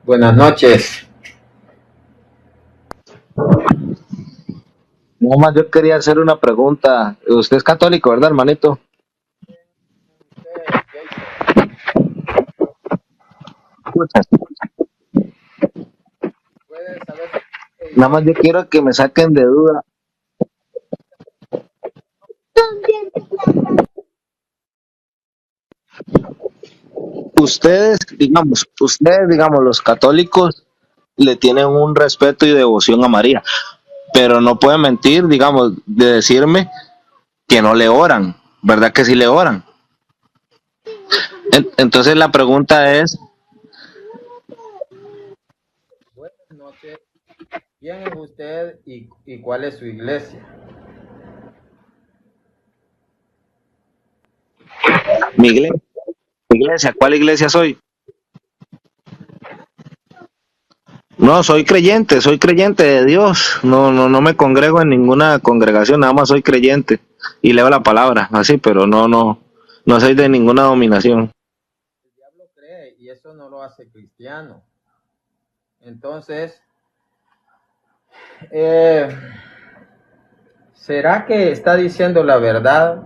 Buenas noches. No más, yo quería hacer una pregunta. Usted es católico, ¿verdad, hermanito? Escucha. ¿Puedes saber si Nada yo? más yo quiero que me saquen de duda. Ustedes, digamos, los católicos le tienen un respeto y devoción a María, pero no pueden mentir, digamos, de decirme que no le oran, ¿verdad que sí le oran? Entonces la pregunta es, Buenas noches. ¿Quién es usted y cuál es su iglesia? mi iglesia, ¿cuál iglesia soy? No, soy creyente de Dios. No, no, no me congrego en ninguna congregación, nada más soy creyente y leo la palabra, así, pero no, no, no soy de ninguna dominación. El diablo cree y eso no lo hace cristiano. Entonces, eh, ¿será que está diciendo la verdad?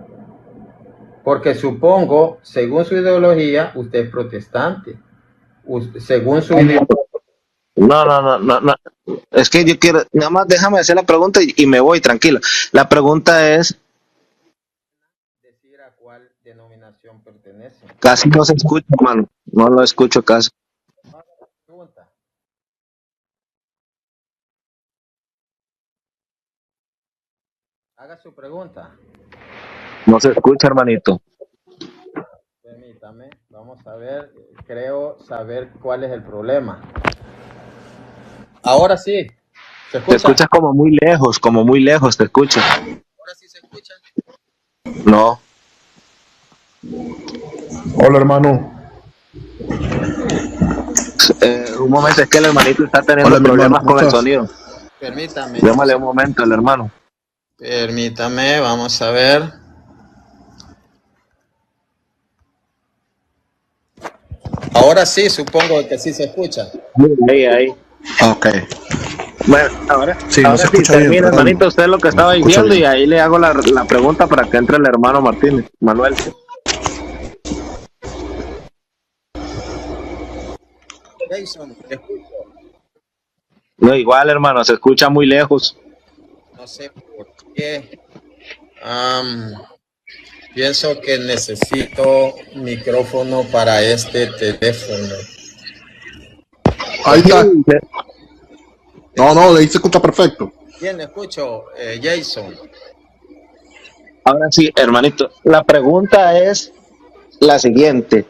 Porque supongo, según su ideología, usted es protestante. Según su ideología, No, no, no, no, no. Es que yo quiero, nada más déjame hacer la pregunta y me voy, tranquila. La pregunta es, decir a cuál denominación pertenece. casi no se escucha, hermano. No lo escucho casi. Pregunta. Haga su pregunta. No se escucha, hermanito. Permítame, vamos a ver, creo saber cuál es el problema. Ahora sí, ¿se Te escucha? escuchas como muy lejos, te escucho. Ahora sí se escucha. No. Hola hermano. Un momento, es que el hermanito está teniendo Hola mi hermano, problemas ¿cómo con el estás? sonido. Permítame, Démosle un momento al hermano. permítame, vamos a ver. Ahora sí, supongo que sí se escucha. Ahí, ahí. Ok. Bueno, ahora, Sí, no ahora se sí, escucha bien, termina, perdón. hermanito, usted lo que No estaba se escucha diciendo y bien. ahí le hago la pregunta para que entre el hermano Martínez, Manuel. Jason, te escucho. No, igual, hermano, se escucha muy lejos. No sé por qué. Am, pienso que necesito micrófono para este teléfono. Ahí está. No, no, ahí se escucha perfecto. Bien, escucho, Jason. Ahora sí, hermanito, la pregunta es la siguiente.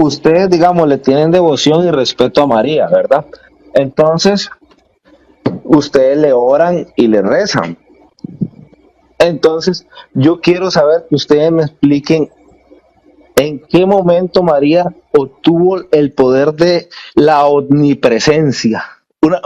Ustedes, digamos, le tienen devoción y respeto a María, ¿verdad? Entonces, ustedes le oran y le rezan. Entonces, yo quiero saber que ustedes me expliquen en qué momento María obtuvo el poder de la omnipresencia.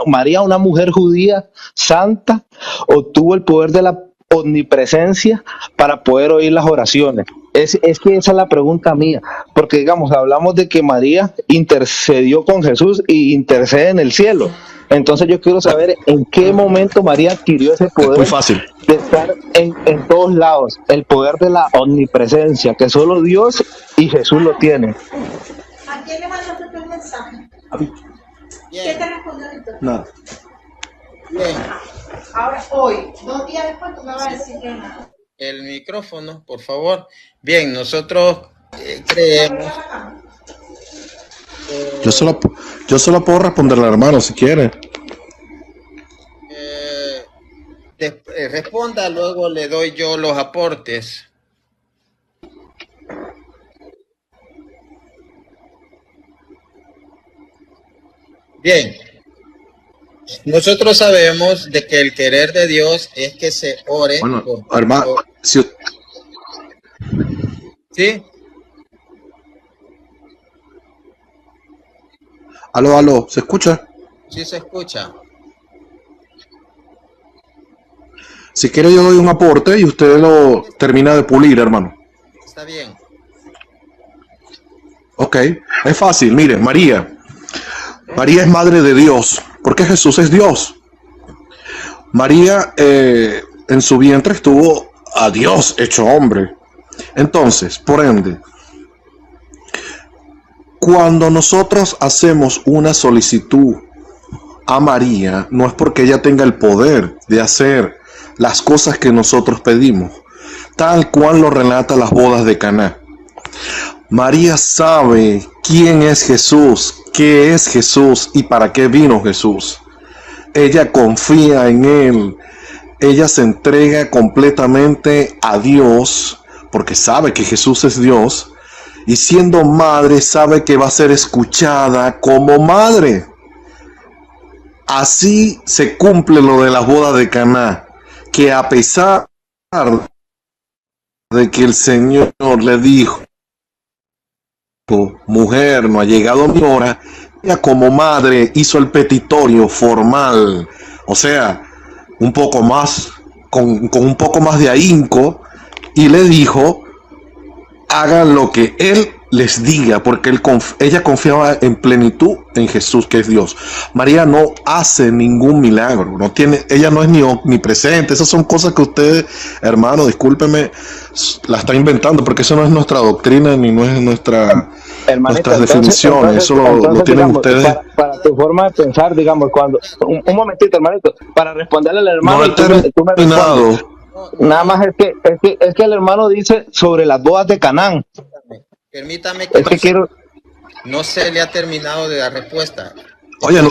María, una mujer judía santa, obtuvo el poder de la omnipresencia para poder oír las oraciones. Es que esa es la pregunta mía, porque digamos, hablamos de que María intercedió con Jesús y intercede en el cielo. Entonces yo quiero saber en qué momento María adquirió ese Es muy poder fácil. de estar en todos lados, el poder de la omnipresencia, que solo Dios y Jesús lo tienen. ¿A quién le mandaste el mensaje? ¿Qué Bien, te respondió Víctor? Nada. bien. Ahora, hoy, 2 días después, tú me vas a decir que nada. El micrófono, por favor. Bien, nosotros creemos. Yo solo, yo solo puedo responderle al hermano si quiere. Responda, luego le doy yo los aportes. Bien, nosotros sabemos de que el querer de Dios es que se ore Bueno, por... hermano, si, ¿Sí? aló, ¿se escucha? Sí se escucha. Si quiere yo doy un aporte y usted lo termina de pulir, hermano. Está bien. Ok, es fácil, mire, María. María es madre de Dios, porque Jesús es Dios. María en su vientre estuvo a Dios hecho hombre. Entonces, por ende, cuando nosotros hacemos una solicitud a María, no es porque ella tenga el poder de hacer las cosas que nosotros pedimos, tal cual lo relata las bodas de Caná. María sabe quién es Jesús, qué es Jesús y para qué vino Jesús. Ella confía en Él, ella se entrega completamente a Dios, porque sabe que Jesús es Dios, y siendo madre sabe que va a ser escuchada como madre. Así se cumple lo de las bodas de Caná, que a pesar de que el Señor le dijo, mujer, no ha llegado mi hora, ella como madre hizo el petitorio formal, o sea, un poco más, con un poco más de ahínco, y le dijo, hagan lo que Él les diga, porque ella confiaba en plenitud en Jesús, que es Dios. María no hace ningún milagro, ella no es ni omnipresente. Esas son cosas que ustedes, hermano, discúlpeme, la está inventando, porque eso no es nuestra doctrina ni no es nuestras definiciones. Eso lo tienen digamos, ustedes. Para tu forma de pensar, digamos, cuando un momentito, hermanito, para responderle al hermano, No he tú me terminado. respondes. Nada más es que el hermano dice sobre las bodas de Canaán. Permítame que, Es que quiero. no se le ha terminado de dar respuesta. Oye, no.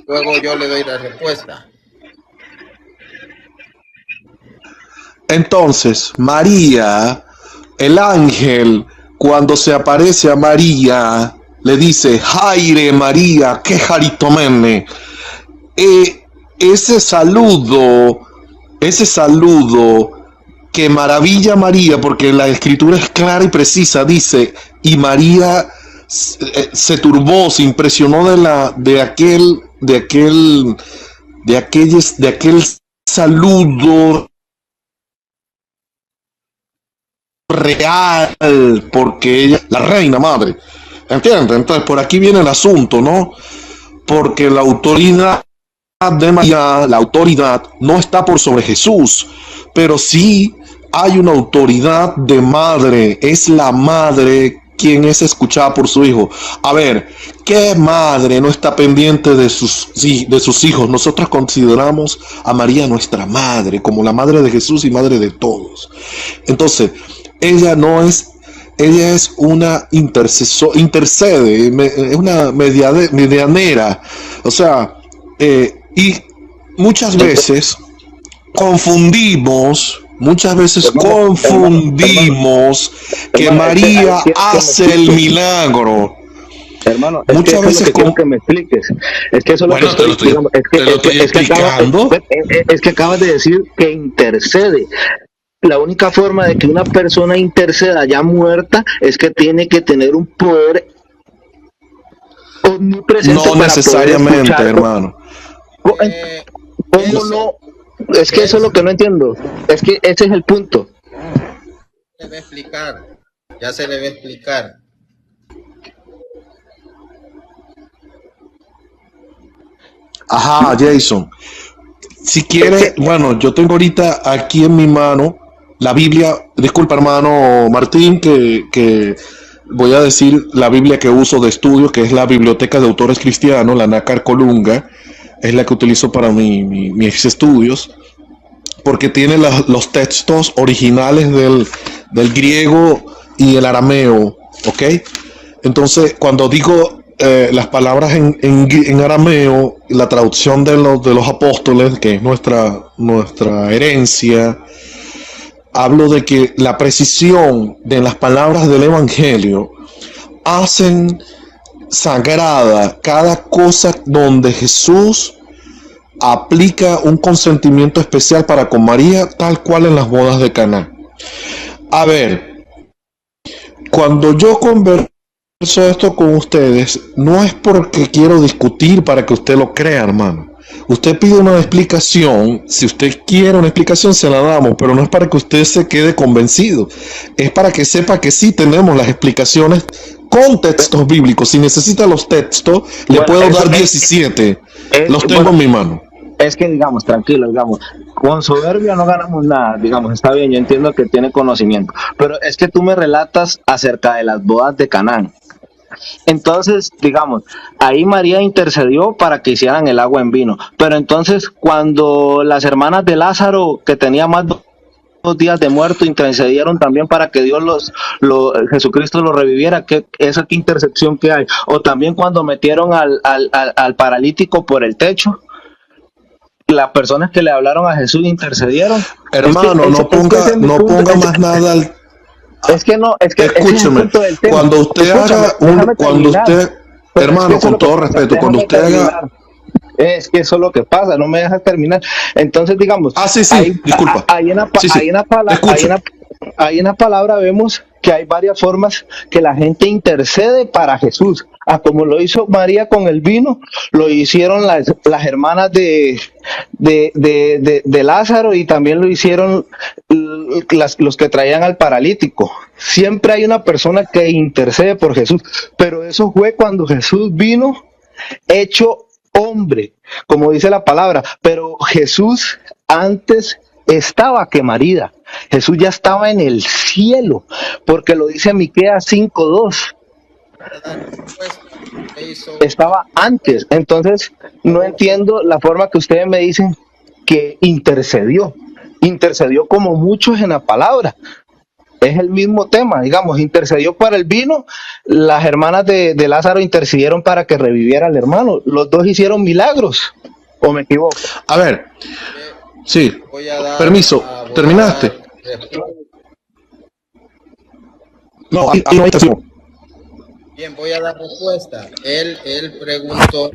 Luego yo le doy la respuesta. Entonces, María, el ángel, cuando se aparece a María, le dice, Jaire María, que jaritomene. Ese saludo que maravilla a María, porque la escritura es clara y precisa, dice, y María se turbó, se impresionó de aquel saludo real, porque ella, la reina madre, ¿entiendes? Entonces por aquí viene el asunto, ¿no? Porque la autoridad de María, la autoridad no está por sobre Jesús, pero sí hay una autoridad de madre, es la madre quien es escuchada por su hijo. A ver, ¿qué madre no está pendiente de sus hijos? Nosotros consideramos a María nuestra madre, como la madre de Jesús y madre de todos. Entonces, ella es una intercede, es una medianera, o sea, y muchas veces confundimos que María hace el milagro. Hermano, muchas veces quiero que me expliques. Es que eso es lo que estoy explicando. Es que acabas de decir que intercede. La única forma de que una persona interceda ya muerta es que tiene que tener un poder omnipresente. No necesariamente, hermano. ¿Cómo no? Es que eso es lo que no entiendo. Es que ese es el punto. Se le va a explicar. Ya se le va a explicar. Ajá, Jason. Si quiere, bueno, yo tengo ahorita aquí en mi mano la Biblia. Disculpa, hermano Martín, que voy a decir la Biblia que uso de estudio, que es la Biblioteca de Autores Cristianos, la Nácar Colunga. Es la que utilizo para mis estudios, porque tiene los textos originales del griego y el arameo, ¿ok? Entonces, cuando digo las palabras en arameo, la traducción de los apóstoles, que es nuestra herencia, hablo de que la precisión de las palabras del Evangelio hacen sagrada cada cosa donde Jesús aplica un consentimiento especial para con María, tal cual en las bodas de Caná. A ver, cuando yo converso esto con ustedes, no es porque quiero discutir para que usted lo crea, hermano. Usted pide una explicación, si usted quiere una explicación se la damos, pero no es para que usted se quede convencido, es para que sepa que sí tenemos las explicaciones con textos bíblicos. Si necesita los textos, le Bueno, puedo eso dar es, 17. Los tengo bueno, en mi mano. es que digamos, tranquilo, digamos, con soberbia no ganamos nada, digamos, está bien, yo entiendo que tiene conocimiento, pero es que tú me relatas acerca de las bodas de Canaán. Entonces, digamos, ahí María intercedió para que hicieran el agua en vino, pero entonces cuando las hermanas de Lázaro, que tenía más de 2 días de muerto, intercedieron también para que Dios Jesucristo lo reviviera. ¿Qué intercepción que hay? O también cuando metieron al paralítico por el techo, las personas que le hablaron a Jesús intercedieron. Hermano, no ponga más nada al... Es que ese es el Escúcheme, punto del tema. cuando usted Escúchame, haga déjame terminar. Pero es hermano, que eso es con lo que todo pasa, respeto, cuando déjame usted haga... terminar. Es que eso es lo que pasa, no me dejas terminar. Entonces, digamos, Sí, disculpa. ahí en la Sí, te escucho. ahí en la palabra vemos que hay varias formas que la gente intercede para Jesús. Como lo hizo María con el vino, lo hicieron las hermanas de Lázaro, y también lo hicieron los que traían al paralítico. Siempre hay una persona que intercede por Jesús, pero eso fue cuando Jesús vino hecho hombre, como dice la palabra, pero Jesús antes estaba que María. Jesús ya estaba en el cielo, porque lo dice Miqueas 5:2. Estaba antes. Entonces, no entiendo la forma que ustedes me dicen que intercedió. Intercedió como muchos en la palabra. Es el mismo tema, digamos, intercedió para el vino, las hermanas de Lázaro intercedieron para que reviviera al hermano. Los dos hicieron milagros, ¿o me equivoco? A ver, sí, permiso, ¿terminaste? No, ahí no hay estación. Bien, voy a dar respuesta. Él preguntó.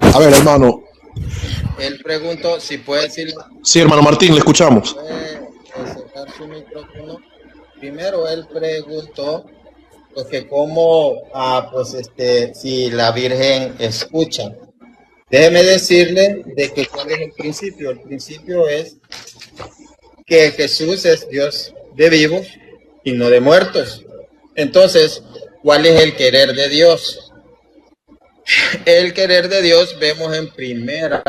A ver, hermano. Él preguntó si puede decir. Sí, hermano Martín, le escuchamos. Puede cerrar su micrófono. Primero él preguntó pues que cómo, si la Virgen escucha. Déjeme decirle de que cuál es el principio. El principio es que Jesús es Dios de vivos y no de muertos. Entonces, ¿cuál es el querer de Dios? El querer de Dios vemos en Primera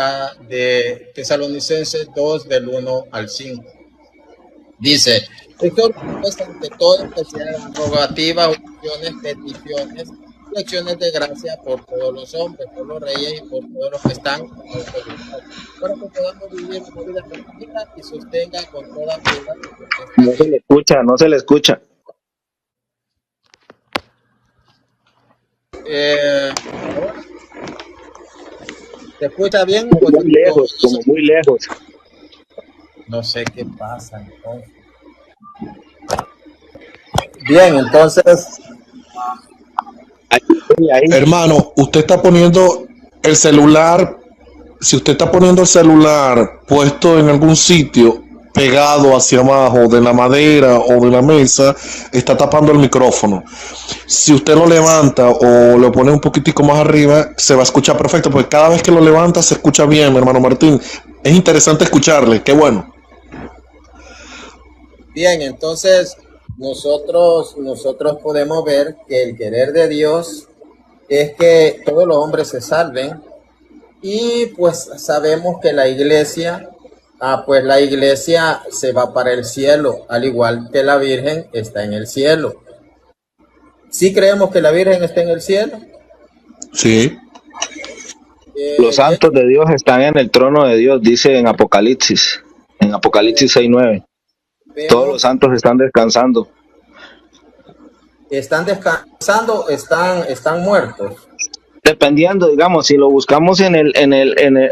de Tesalonicenses 2 del 1 al 5. Dice: Señor, pues ante todo que se hagan rogativas, oraciones, peticiones, lecciones de gracia por todos los hombres, por los reyes y por todos los que están en autoridad, para que podamos vivir una vida tranquila y sostenga con toda piedad. No se le escucha, no se le escucha. ¿Se escucha bien? Muy lejos, como muy lejos. No sé qué pasa entonces. Bien, entonces. Ahí. Hermano, usted está poniendo el celular. Si usted está poniendo el celular puesto en algún sitio pegado hacia abajo de la madera o de la mesa, está tapando el micrófono. Si usted lo levanta o lo pone un poquitico más arriba, se va a escuchar perfecto, porque cada vez que lo levanta se escucha bien, hermano Martín. Es interesante escucharle, qué bueno. Bien, entonces nosotros podemos ver que el querer de Dios es que todos los hombres se salven, y pues sabemos que la iglesia se va para el cielo, al igual que la Virgen está en el cielo. ¿Sí creemos que la Virgen está en el cielo? Sí. Los santos de Dios están en el trono de Dios, dice en Apocalipsis 6:9. Todos los santos están descansando. ¿Están descansando? ¿Están muertos? Dependiendo, digamos, si lo buscamos en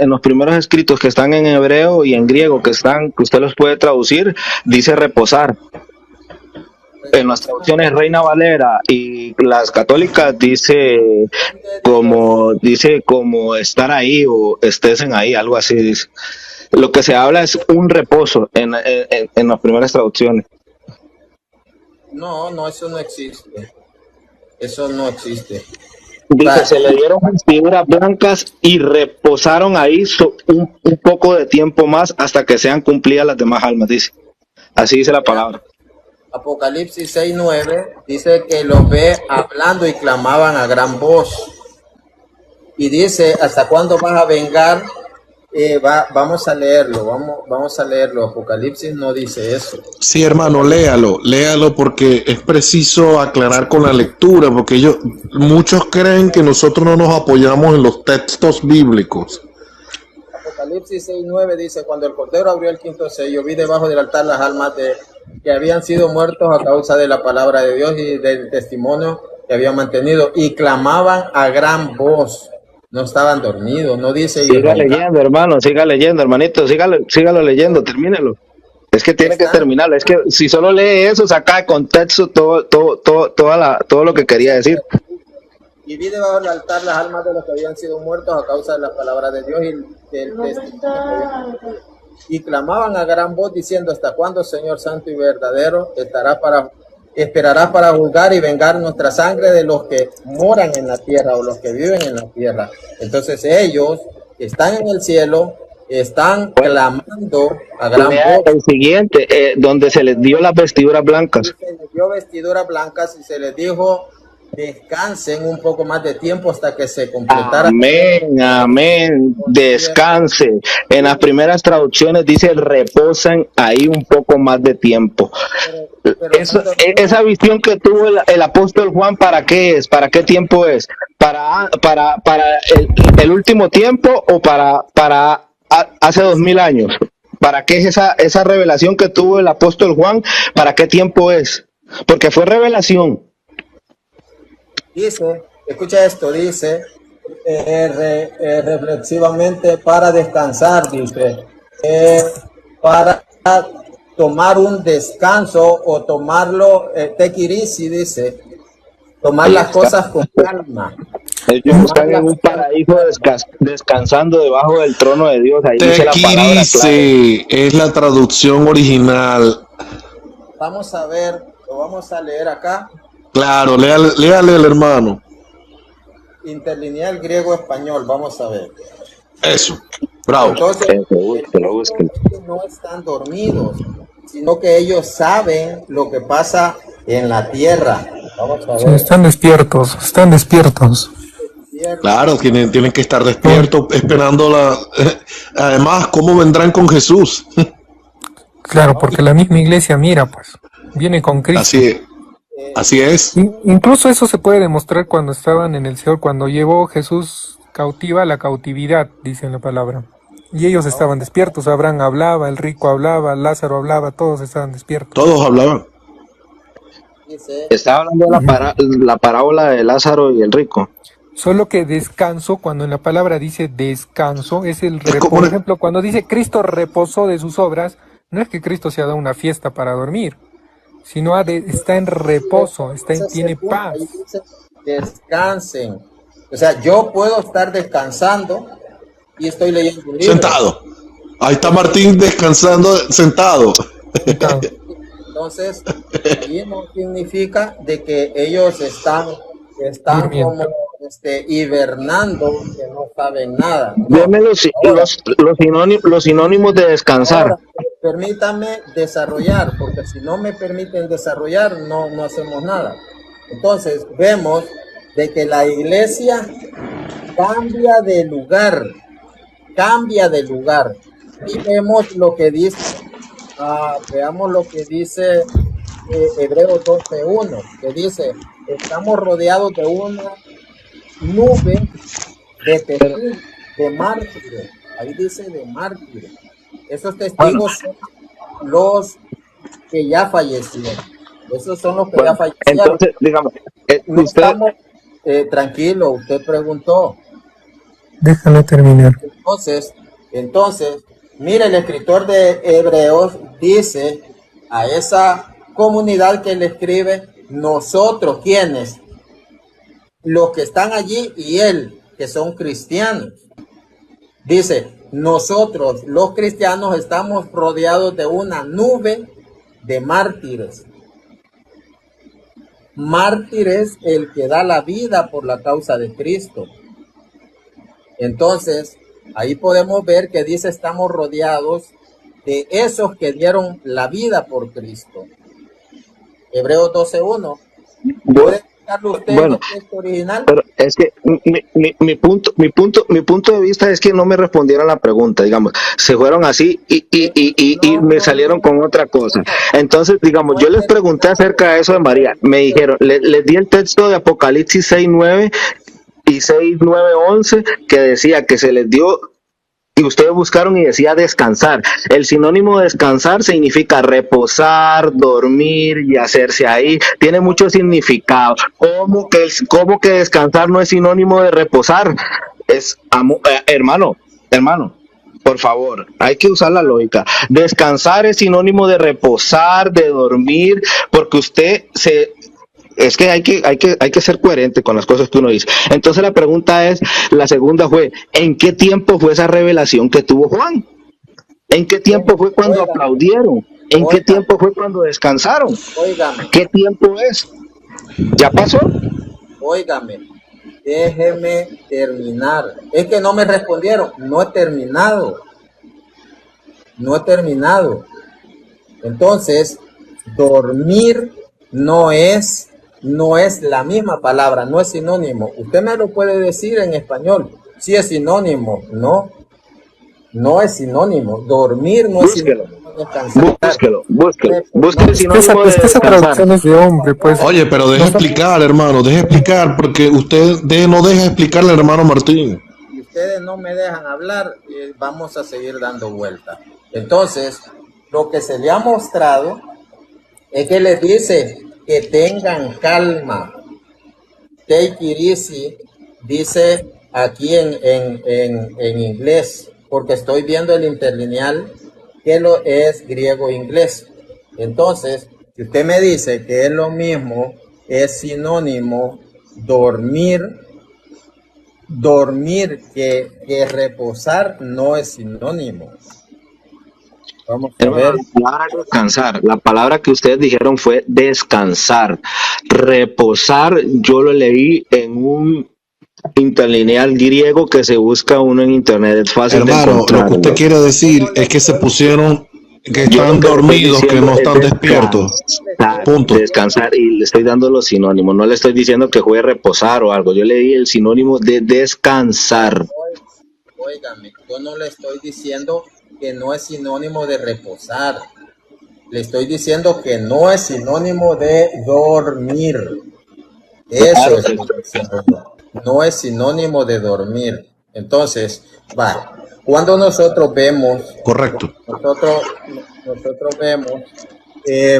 los primeros escritos que están en hebreo y en griego, que usted los puede traducir, dice reposar. En las traducciones Reina Valera y las católicas dice como estar ahí o estén ahí, algo así dice. Lo que se habla es un reposo en las primeras traducciones. No, eso no existe. Eso no existe. Dice, se le dieron vestiduras blancas y reposaron ahí un poco de tiempo más hasta que sean cumplidas las demás almas, dice. Así dice la palabra. Apocalipsis 6:9 dice que los ve hablando y clamaban a gran voz. Y dice, ¿hasta cuándo vas a vengar? Vamos a leerlo, vamos a leerlo. Apocalipsis no dice eso. Sí, hermano, léalo porque es preciso aclarar con la lectura, porque muchos creen que nosotros no nos apoyamos en los textos bíblicos. Apocalipsis 6:9 dice, cuando el Cordero abrió el quinto sello, vi debajo del altar las almas que habían sido muertos a causa de la palabra de Dios y del testimonio que habían mantenido, y clamaban a gran voz. No estaban dormidos, no dice... Siga leyendo, hermano, siga leyendo, hermanito, sígalo leyendo, termínelo. Es que tiene que terminarlo, es que si solo lee eso, saca de contexto todo lo que quería decir. Y vi debajo del altar las almas de los que habían sido muertos a causa de la palabra de Dios y del testimonio. Y clamaban a gran voz diciendo, ¿hasta cuándo, Señor santo y verdadero, esperarás para juzgar y vengar nuestra sangre de los que moran en la tierra o los que viven en la tierra? Entonces ellos están en el cielo, están clamando a gran voz. El siguiente, donde se les dio las vestiduras blancas. Se les dio vestiduras blancas y se les dijo, descansen un poco más de tiempo hasta que se completara. Amén, descanse. En las traducciones dice reposan ahí un poco más de tiempo. Esa visión que tuvo el apóstol Juan, ¿para qué es? ¿Para qué tiempo es? ¿Para el último tiempo o para hace 2000 años? ¿Para qué es esa revelación que tuvo el apóstol Juan? ¿Para qué tiempo es? Porque fue revelación. Dice, escucha esto, dice, reflexivamente para descansar, dice, para tomar un descanso o tomarlo, tequirisi, dice, tomar las cosas con calma. Ellos están en un paraíso descansando debajo del trono de Dios. Ahí dice la palabra clave. Es la traducción original. Vamos a ver, lo vamos a leer acá. Claro, léale el hermano. Interlineal griego-español, vamos a ver. Eso, bravo. Entonces, no están dormidos, sino que ellos saben lo que pasa en la tierra. Vamos a ver. Sí, están despiertos. Claro, tienen que estar despiertos, esperando además, ¿cómo vendrán con Jesús? Claro, porque la misma iglesia mira, pues, viene con Cristo. Así es. Incluso eso se puede demostrar cuando estaban en el Seol, cuando llevó Jesús cautiva la cautividad, dice en la palabra. Y ellos estaban despiertos, Abraham hablaba, el rico hablaba, Lázaro hablaba, todos estaban despiertos. Todos hablaban. Estaba hablando de la parábola de Lázaro y el rico. Solo que descanso, cuando en la palabra dice descanso, es el reposo. Por ejemplo, cuando dice Cristo reposó de sus obras, no es que Cristo se ha dado una fiesta para dormir, sino está en reposo, tiene paz. Descansen. O sea, yo puedo estar descansando y estoy leyendo un libro. Sentado. Ahí está Martín descansando sentado. Entonces, ahí no significa de que ellos están como hibernando, que no saben nada. Deme los sinónimos de descansar. Ahora, permítame desarrollar, porque si no me permiten desarrollar, no hacemos nada. Entonces, vemos de que la iglesia cambia de lugar. Y vemos lo que dice, veamos lo que dice Hebreos 12:1, que dice, estamos rodeados de una nube de mártires. Ahí dice de mártires. Esos testigos son los que ya fallecieron. Esos son los que ya fallecieron. Entonces, digamos, tranquilo, usted preguntó. Déjame terminar. Entonces, mire, el escritor de Hebreos dice a esa comunidad que le escribe, nosotros, ¿quiénes? Los que están allí y él, que son cristianos. Dice, nosotros, los cristianos, estamos rodeados de una nube de mártires. Mártires, el que da la vida por la causa de Cristo. Entonces, ahí podemos ver que dice, estamos rodeados de esos que dieron la vida por Cristo. Hebreos 12:1. Voy- ¿Puede explicarlo usted en Bueno, el texto original? pero es que mi punto de vista es que no me respondieron la pregunta, digamos, se fueron así y No, me no, salieron no, con otra cosa. no, Entonces, digamos, no yo he les pregunté terminado. acerca de eso de María, me dijeron, les di el texto de Apocalipsis 6:9 y 6:9-11 que decía que se les dio. Y ustedes buscaron y decía descansar. El sinónimo de descansar significa reposar, dormir y hacerse ahí. Tiene mucho significado. ¿Cómo que descansar no es sinónimo de reposar? Hermano, por favor, hay que usar la lógica. Descansar es sinónimo de reposar, de dormir, porque es que hay que ser coherente con las cosas que uno dice. Entonces la segunda fue, ¿en qué tiempo fue esa revelación que tuvo Juan? ¿En qué tiempo fue cuando Óigame, aplaudieron? ¿En qué óigame, tiempo fue cuando descansaron? óigame, ¿Qué tiempo es? ¿Ya pasó? óigame. Déjeme terminar. Es que no me respondieron. No he terminado. No he terminado. Entonces, dormir no es la misma palabra, no es sinónimo. Usted me lo puede decir en español. Sí es sinónimo, no es sinónimo. Dormir no es Búsquelo, sinónimo de descansar. busque el Es que esa, sinónimo de es que esa descansar. traducción es de hombre, pues. Oye, pero deje Nosotros, explicar, hermano, deje explicar, porque usted no deja explicarle al hermano Martín. Si ustedes no me dejan hablar, vamos a seguir dando vueltas. Entonces, lo que se le ha mostrado es que les dice que tengan calma. Take it easy, dice aquí en inglés, porque estoy viendo el interlineal que lo es griego e inglés. Entonces, si usted me dice que es lo mismo, es sinónimo dormir que reposar no es sinónimo. Vamos a Hermano, ver. la palabra descansar, la palabra que ustedes dijeron fue descansar. Reposar, yo lo leí en un interlineal griego que se busca uno en internet, es fácil de Hermano, lo que usted encontrarlo. quiere decir es que se pusieron, que Yo lo están que le estoy dormidos, que diciendo no es están despiertos. Punto. descansar, y le estoy dando los sinónimos, no le estoy diciendo que fue reposar o algo, yo le di el sinónimo de descansar. Óigame, yo no le estoy diciendo que no es sinónimo de reposar. Le estoy diciendo que no es sinónimo de dormir. Eso Claro, es lo que estoy diciendo yo. No es sinónimo de dormir. Entonces, cuando nosotros vemos, Correcto. nosotros vemos,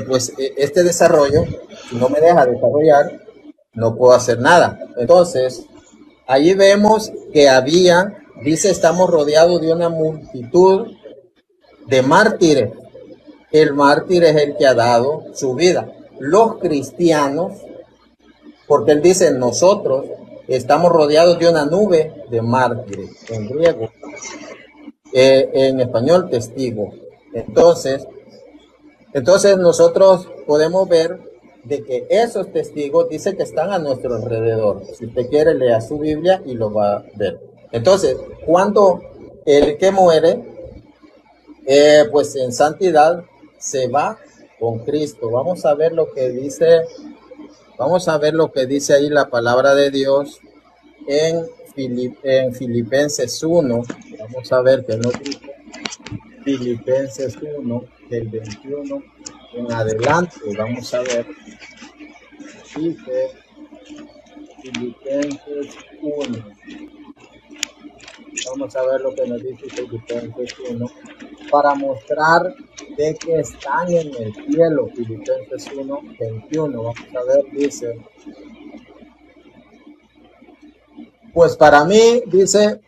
pues este desarrollo, si no me deja desarrollar, no puedo hacer nada. Entonces, allí vemos que dice, estamos rodeados de una multitud de mártires. El mártir es el que ha dado su vida. Los cristianos, porque él dice, nosotros estamos rodeados de una nube de mártires, en griego, en español testigo. Entonces nosotros podemos ver de que esos testigos dice que están a nuestro alrededor. Si usted quiere, lea su Biblia y lo va a ver. Entonces, cuando el que muere, pues en santidad se va con Cristo. Vamos a ver lo que dice ahí la palabra de Dios en Filipenses 1. Vamos a ver que no dice Filipenses 1, del 21 en adelante. Vamos a ver. Dice Filipenses 1. Vamos a ver lo que nos dice Filipenses 1 para mostrar de que están en el cielo. Filipenses 1, 21. Vamos a ver, dice. Pues para mí, dice,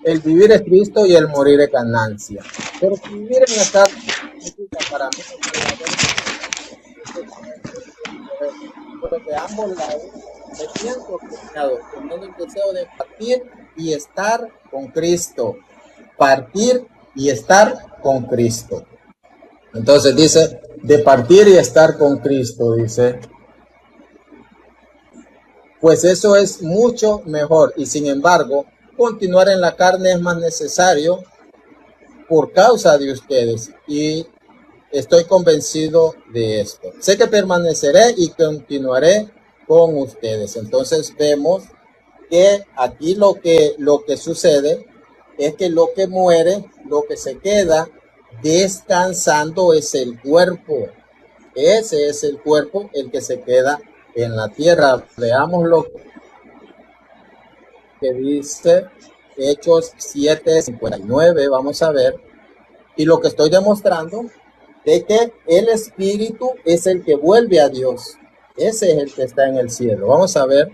el vivir es Cristo y el morir es ganancia. Pero si vivir en la carne, para mí, pero de ambos lados, me siento confiado, teniendo el deseo de partir y estar con Cristo. Partir y estar con Cristo. Entonces dice, de partir y estar con Cristo, dice. Pues eso es mucho mejor, y sin embargo, continuar en la carne es más necesario por causa de ustedes, y estoy convencido de esto. Sé que permaneceré y continuaré con ustedes. Entonces vemos que aquí lo que sucede es que lo que muere, lo que se queda descansando es el cuerpo. Ese es el cuerpo el que se queda en la tierra. Veamos lo que dice Hechos 7:59. Vamos a ver. Y lo que estoy demostrando de que el espíritu es el que vuelve a Dios. Ese es el que está en el cielo. Vamos a ver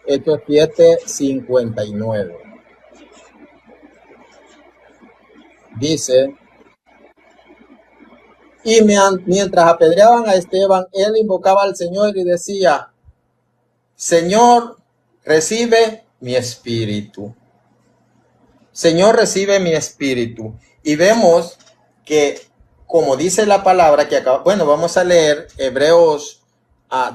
Hechos 7:59. Dice, y mientras apedreaban a Esteban, él invocaba al Señor y decía, Señor, recibe mi espíritu. Señor, recibe mi espíritu. Y vemos que, como dice la palabra que acaba, bueno, vamos a leer Hebreos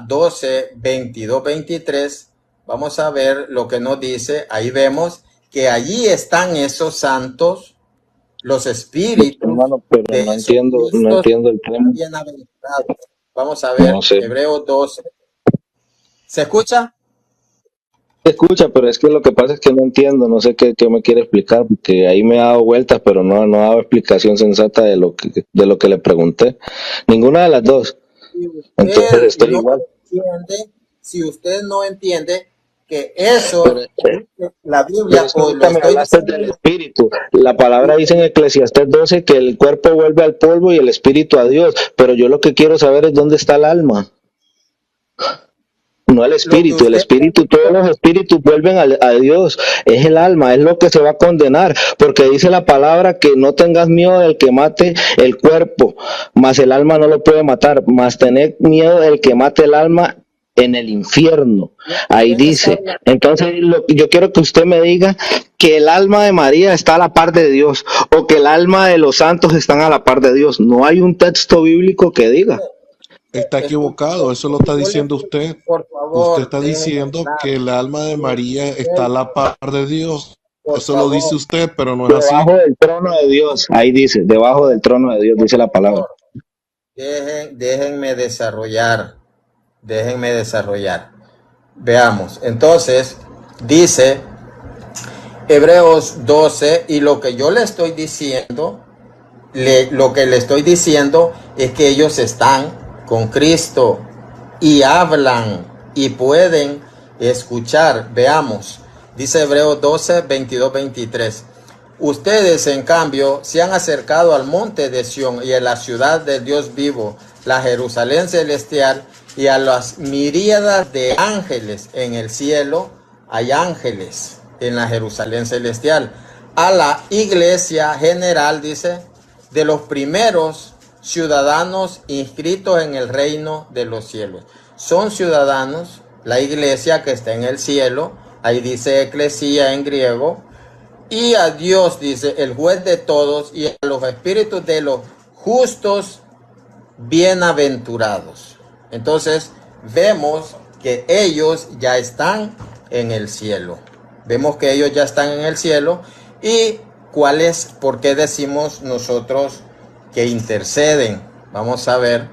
12, 22, 23. Vamos a ver lo que nos dice. Ahí vemos que allí están esos santos, los espíritus, hermano, pero de no Jesucristo entiendo el tema. bienaventurados. Vamos a ver, No sé. Hebreos 12. ¿Se escucha? Se escucha, pero es que lo que pasa es que no entiendo, no sé qué me quiere explicar, porque ahí me ha dado vueltas, pero no ha dado explicación sensata de lo que le pregunté. Ninguna de las dos. Si Entonces usted estoy no igual. entiende, si usted no entiende que eso, Pero la Pero Biblia, es que o lo ahorita me estoy hablaste del diciendo, espíritu. La palabra dice en Eclesiastés 12 que el cuerpo vuelve al polvo y el espíritu a Dios. Pero yo lo que quiero saber es dónde está el alma, no el lo que espíritu. El usted, espíritu, todos los espíritus vuelven a Dios. Es el alma, es lo que se va a condenar. Porque dice la palabra que no tengas miedo del que mate el cuerpo, mas el alma no lo puede matar. Mas tened miedo del que mate el alma en el infierno. Ahí ¿quién está dice. hablando? Entonces yo quiero que usted me diga que el alma de María está a la par de Dios o que el alma de los santos están a la par de Dios. No hay un texto bíblico que diga. Está equivocado, eso lo está diciendo usted. Por Usted favor, está déjenme diciendo hablar. que el alma de María está a la par de Dios. Por Eso lo dice favor, usted, pero no es así. Debajo del trono de Dios. Ahí dice, debajo del trono de Dios, dice la palabra. déjenme desarrollar. Déjenme desarrollar. Veamos. Entonces, dice Hebreos 12, y lo que yo le estoy diciendo, lo que le estoy diciendo es que ellos están con Cristo y hablan y pueden escuchar. Veamos. Dice Hebreos 12, 22, 23. Ustedes, en cambio, se han acercado al monte de Sión y a la ciudad del Dios vivo, la Jerusalén celestial, y a las miríadas de ángeles en el cielo. Hay ángeles en la Jerusalén celestial. A la iglesia general, dice, de los primeros ciudadanos inscritos en el reino de los cielos. Son ciudadanos, la iglesia que está en el cielo, ahí dice eclesía en griego, y a Dios, dice, el juez de todos, y a los espíritus de los justos bienaventurados. Entonces, vemos que ellos ya están en el cielo. Vemos que ellos ya están en el cielo. ¿Y cuál es, por qué decimos nosotros que interceden? Vamos a ver.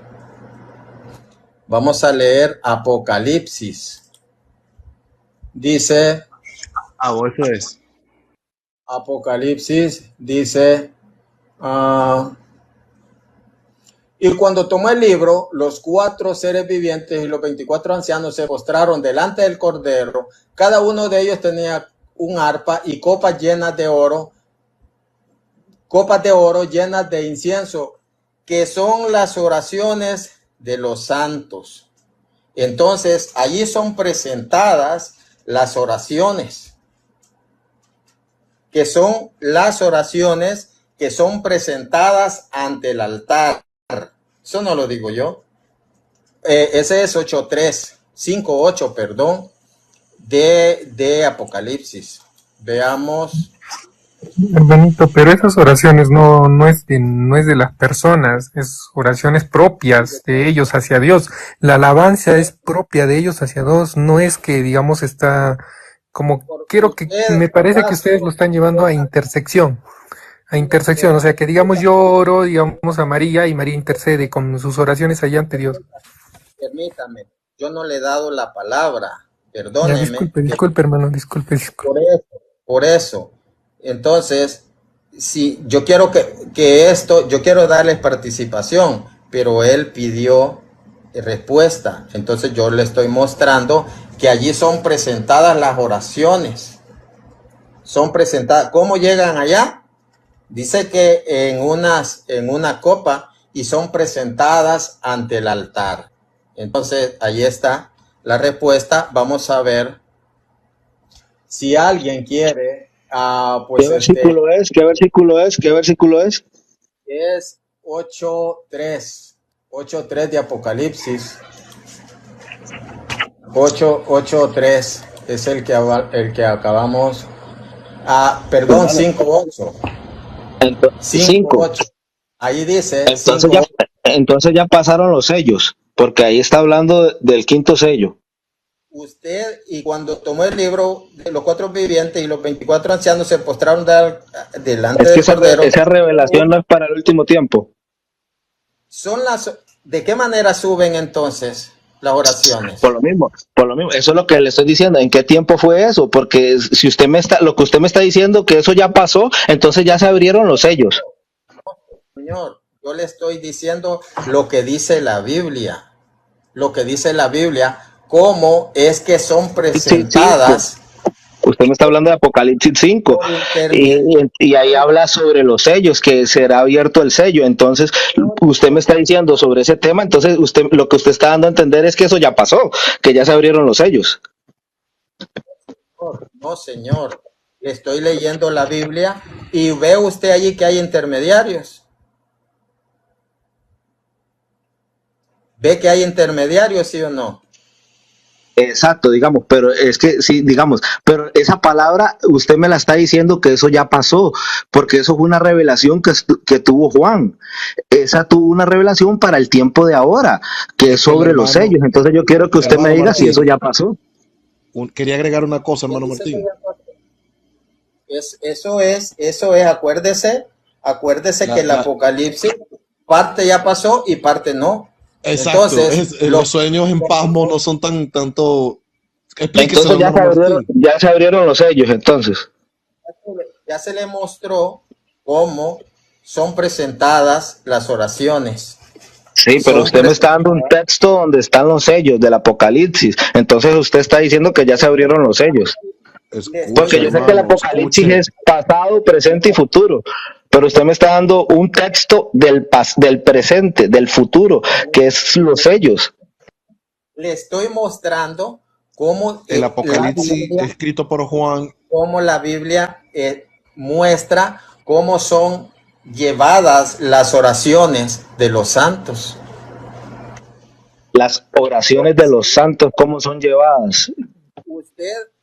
Vamos a leer Apocalipsis. Dice, Eso es. Apocalipsis dice, y cuando tomó el libro, los 4 seres vivientes y los 24 ancianos se postraron delante del Cordero. Cada uno de ellos tenía un arpa y copas llenas de oro llenas de incienso, que son las oraciones de los santos. Entonces, allí son presentadas las oraciones, que son las oraciones que son presentadas ante el altar. Eso no lo digo yo. Ese es 8.3, 5.8, perdón, de Apocalipsis. Veamos. Hermanito, pero esas oraciones no es de las personas, es oraciones propias de ellos hacia Dios. La alabanza es propia de ellos hacia Dios, no es que, digamos, está como, me parece que ustedes lo están llevando a intersección. a intersección, o sea, que digamos yo oro, digamos a María y María intercede con sus oraciones allá ante Dios. Permítame, yo no le he dado la palabra, Ya, perdóneme. disculpe, hermano, disculpe. Por eso. Entonces, si yo quiero yo quiero darles participación, pero él pidió respuesta. Entonces yo le estoy mostrando que allí son presentadas las oraciones. Son presentadas. ¿Cómo llegan allá? Dice que en una copa y son presentadas ante el altar. Entonces, ahí está la respuesta. Vamos a ver si alguien quiere, pues ¿Qué versículo es? ¿Qué versículo es? ¿Qué versículo es? es 8:3 de Apocalipsis. 8:3 es el que acabamos. Perdón, 5:8. 5:8. Ahí dice. Entonces ya pasaron los sellos, porque ahí está hablando del quinto sello. Usted, y cuando tomó el libro de los 4 vivientes y los 24 ancianos se postraron delante del Cordero. Esa revelación no es para el último tiempo. ¿De qué manera suben entonces las oraciones? Por lo mismo. Eso es lo que le estoy diciendo. ¿En qué tiempo fue eso? Porque si lo que usted me está diciendo que eso ya pasó, entonces ya se abrieron los sellos. Señor, yo le estoy diciendo lo que dice la Biblia. Lo que dice la Biblia, cómo es que son presentadas. Usted me está hablando de Apocalipsis 5 y ahí habla sobre los sellos, que será abierto el sello. Entonces, usted me está diciendo sobre ese tema, entonces lo que usted está dando a entender es que eso ya pasó, que ya se abrieron los sellos. No, señor, estoy leyendo la Biblia y ve usted allí que hay intermediarios. ¿Ve que hay intermediarios, sí o no? Exacto, digamos, pero es que sí, digamos, pero esa palabra usted me la está diciendo que eso ya pasó, porque eso fue una revelación que tuvo Juan. Esa tuvo una revelación para el tiempo de ahora, que es sobre los sellos. Entonces yo quiero que usted me diga Martín, si eso ya pasó. Quería agregar una cosa, hermano Martín. Eso es, acuérdese que el Apocalipsis, parte ya pasó y parte no. Exacto, entonces, los sueños en pasmo no son tanto. Entonces ya se abrieron los sellos, entonces. Ya se le mostró cómo son presentadas las oraciones. Sí, pero usted me está dando un texto donde están los sellos del Apocalipsis. Entonces usted está diciendo que ya se abrieron los sellos. Porque yo sé que el Apocalipsis es pasado, presente y futuro. Pero usted me está dando un texto del presente, del futuro, que es los sellos. Le estoy mostrando cómo el Apocalipsis escrito por Juan, cómo la Biblia muestra cómo son llevadas las oraciones de los santos. Las oraciones de los santos, ¿cómo son llevadas?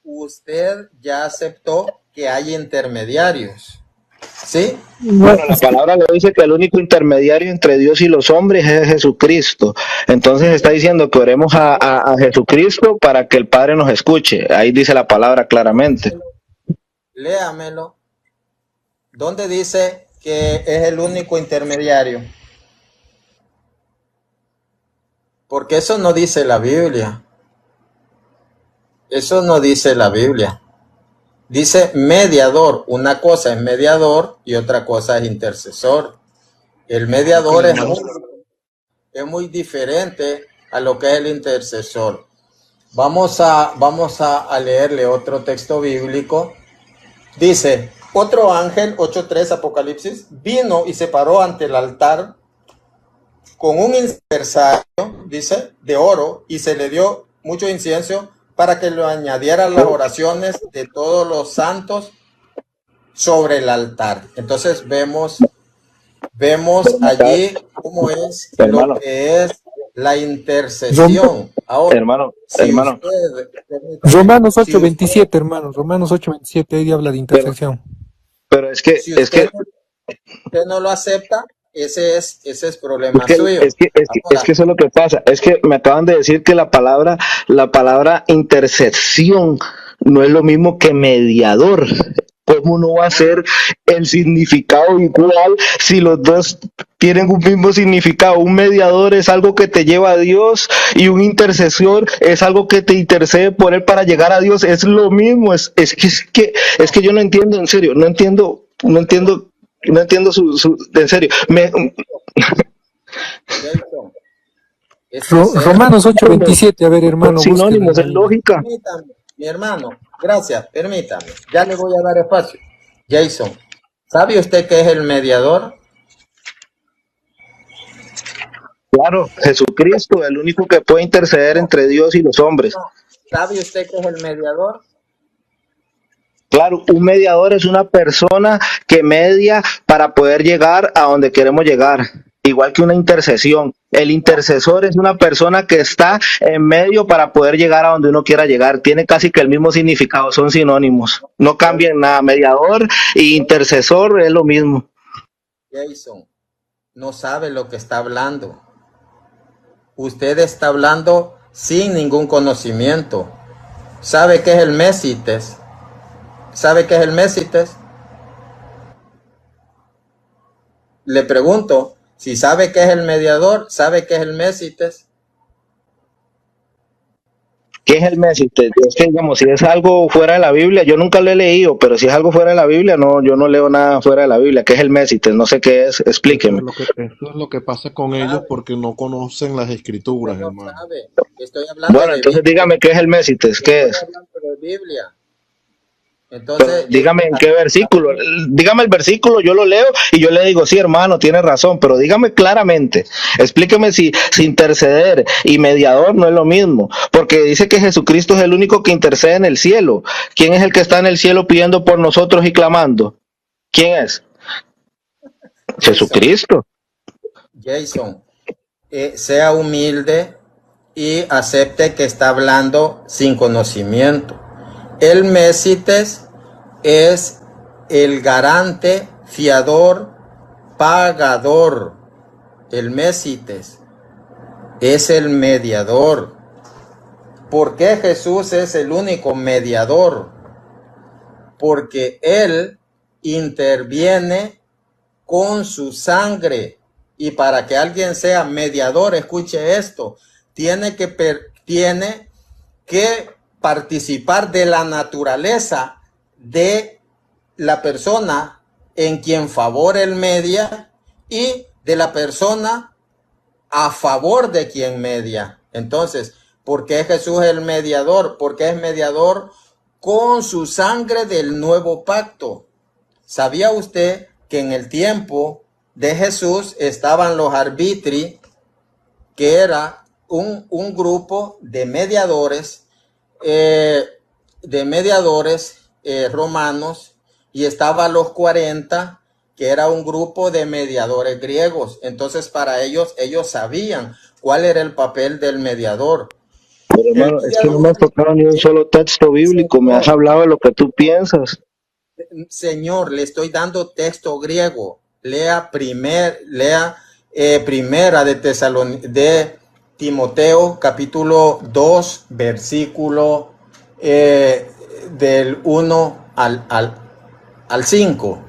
Usted ya aceptó que hay intermediarios. ¿Sí? Bueno, la palabra le dice que el único intermediario entre Dios y los hombres es Jesucristo. Entonces está diciendo que oremos a Jesucristo para que el Padre nos escuche. Ahí dice la palabra claramente. Léamelo. ¿Dónde dice que es el único intermediario? Porque eso no dice la Biblia. Eso no dice la Biblia. Dice mediador. Una cosa es mediador y otra cosa es intercesor. El mediador es muy diferente a lo que es el intercesor. Vamos a leerle otro texto bíblico. Dice, otro ángel, 8:3 Apocalipsis, vino y se paró ante el altar con un incensario, dice, de oro, y se le dio mucho incienso para que lo añadiera a las oraciones de todos los santos sobre el altar. Entonces vemos allí cómo es lo que es la intercesión. Ahora, hermano. Romanos 8:27, hermanos, Romanos 8:27, ahí habla de intercesión. Pero es que, usted no lo acepta, ese es problema suyo. Es que eso es lo que pasa. Es que me acaban de decir que la palabra intercesión no es lo mismo que mediador. ¿Cómo no va a ser el significado igual si los dos tienen un mismo significado? Un mediador es algo que te lleva a Dios y un intercesor es algo que te intercede por él para llegar a Dios. Es lo mismo. Es que yo no entiendo, en serio, no entiendo en serio. Jason, eso es ser Romanos 8:27, a ver, hermano, Son búsquenlo sinónimos, es ahí. lógica. Permítame, mi hermano, gracias, permítame. Ya le voy a dar espacio. Jason, ¿sabe usted qué es el mediador? Claro, Jesucristo, el único que puede interceder No, entre Dios y los hombres. no. ¿Sabe usted qué es el mediador? Claro, un mediador es una persona que media para poder llegar a donde queremos llegar, igual que una intercesión. El intercesor es una persona que está en medio para poder llegar a donde uno quiera llegar. Tiene casi que el mismo significado, son sinónimos. No cambian nada. Mediador e intercesor es lo mismo. Jason, no sabe lo que está hablando. Usted está hablando sin ningún conocimiento. ¿Sabe qué es el Mésites? ¿Sabe qué es el Mésites? Le pregunto, si sabe qué es el mediador, ¿sabe qué es el Mésites? ¿Qué es el Mesías? Es que, digamos, si es algo fuera de la Biblia, yo nunca lo he leído, pero si es algo fuera de la Biblia, no, yo no leo nada fuera de la Biblia. ¿Qué es el Mesías? No sé qué es, explíqueme. Eso es lo que pasa con ellos ¿Sabe? porque no conocen las escrituras, Usted no hermano. sabe. Estoy hablando Bueno, de entonces Biblia. dígame qué es el Mesías, ¿qué Estoy es? hablando de Biblia. Pero Entonces, dígame en qué versículo, dígame el versículo, yo lo leo y yo le digo, sí, hermano, tiene razón, pero dígame claramente, explíqueme si interceder y mediador no es lo mismo, porque dice que Jesucristo es el único que intercede en el cielo. ¿Quién es el que está en el cielo pidiendo por nosotros y clamando? ¿Quién es? Jason, Jesucristo. Jason, sea humilde y acepte que está hablando sin conocimiento. El Mésites es el garante, fiador, pagador. El Mésites es el mediador. ¿Por qué Jesús es el único mediador? Porque Él interviene con su sangre. Y para que alguien sea mediador, escuche esto, tiene que participar de la naturaleza de la persona en quien favor él media y de la persona a favor de quien media. Entonces, ¿por qué Jesús es el mediador? Porque es mediador con su sangre del nuevo pacto. ¿Sabía usted que en el tiempo de Jesús estaban los arbitri, que era un grupo de mediadores romanos, y estaba los 40, que era un grupo de mediadores griegos? Entonces para ellos sabían cuál era el papel del mediador. Pero El hermano, es día que de no me has tocado ni un solo texto bíblico, me has Señor, hablado de lo que tú piensas. Señor, le estoy dando texto griego. Lea primera de Timoteo, capítulo 2, versículo del 1 al 5.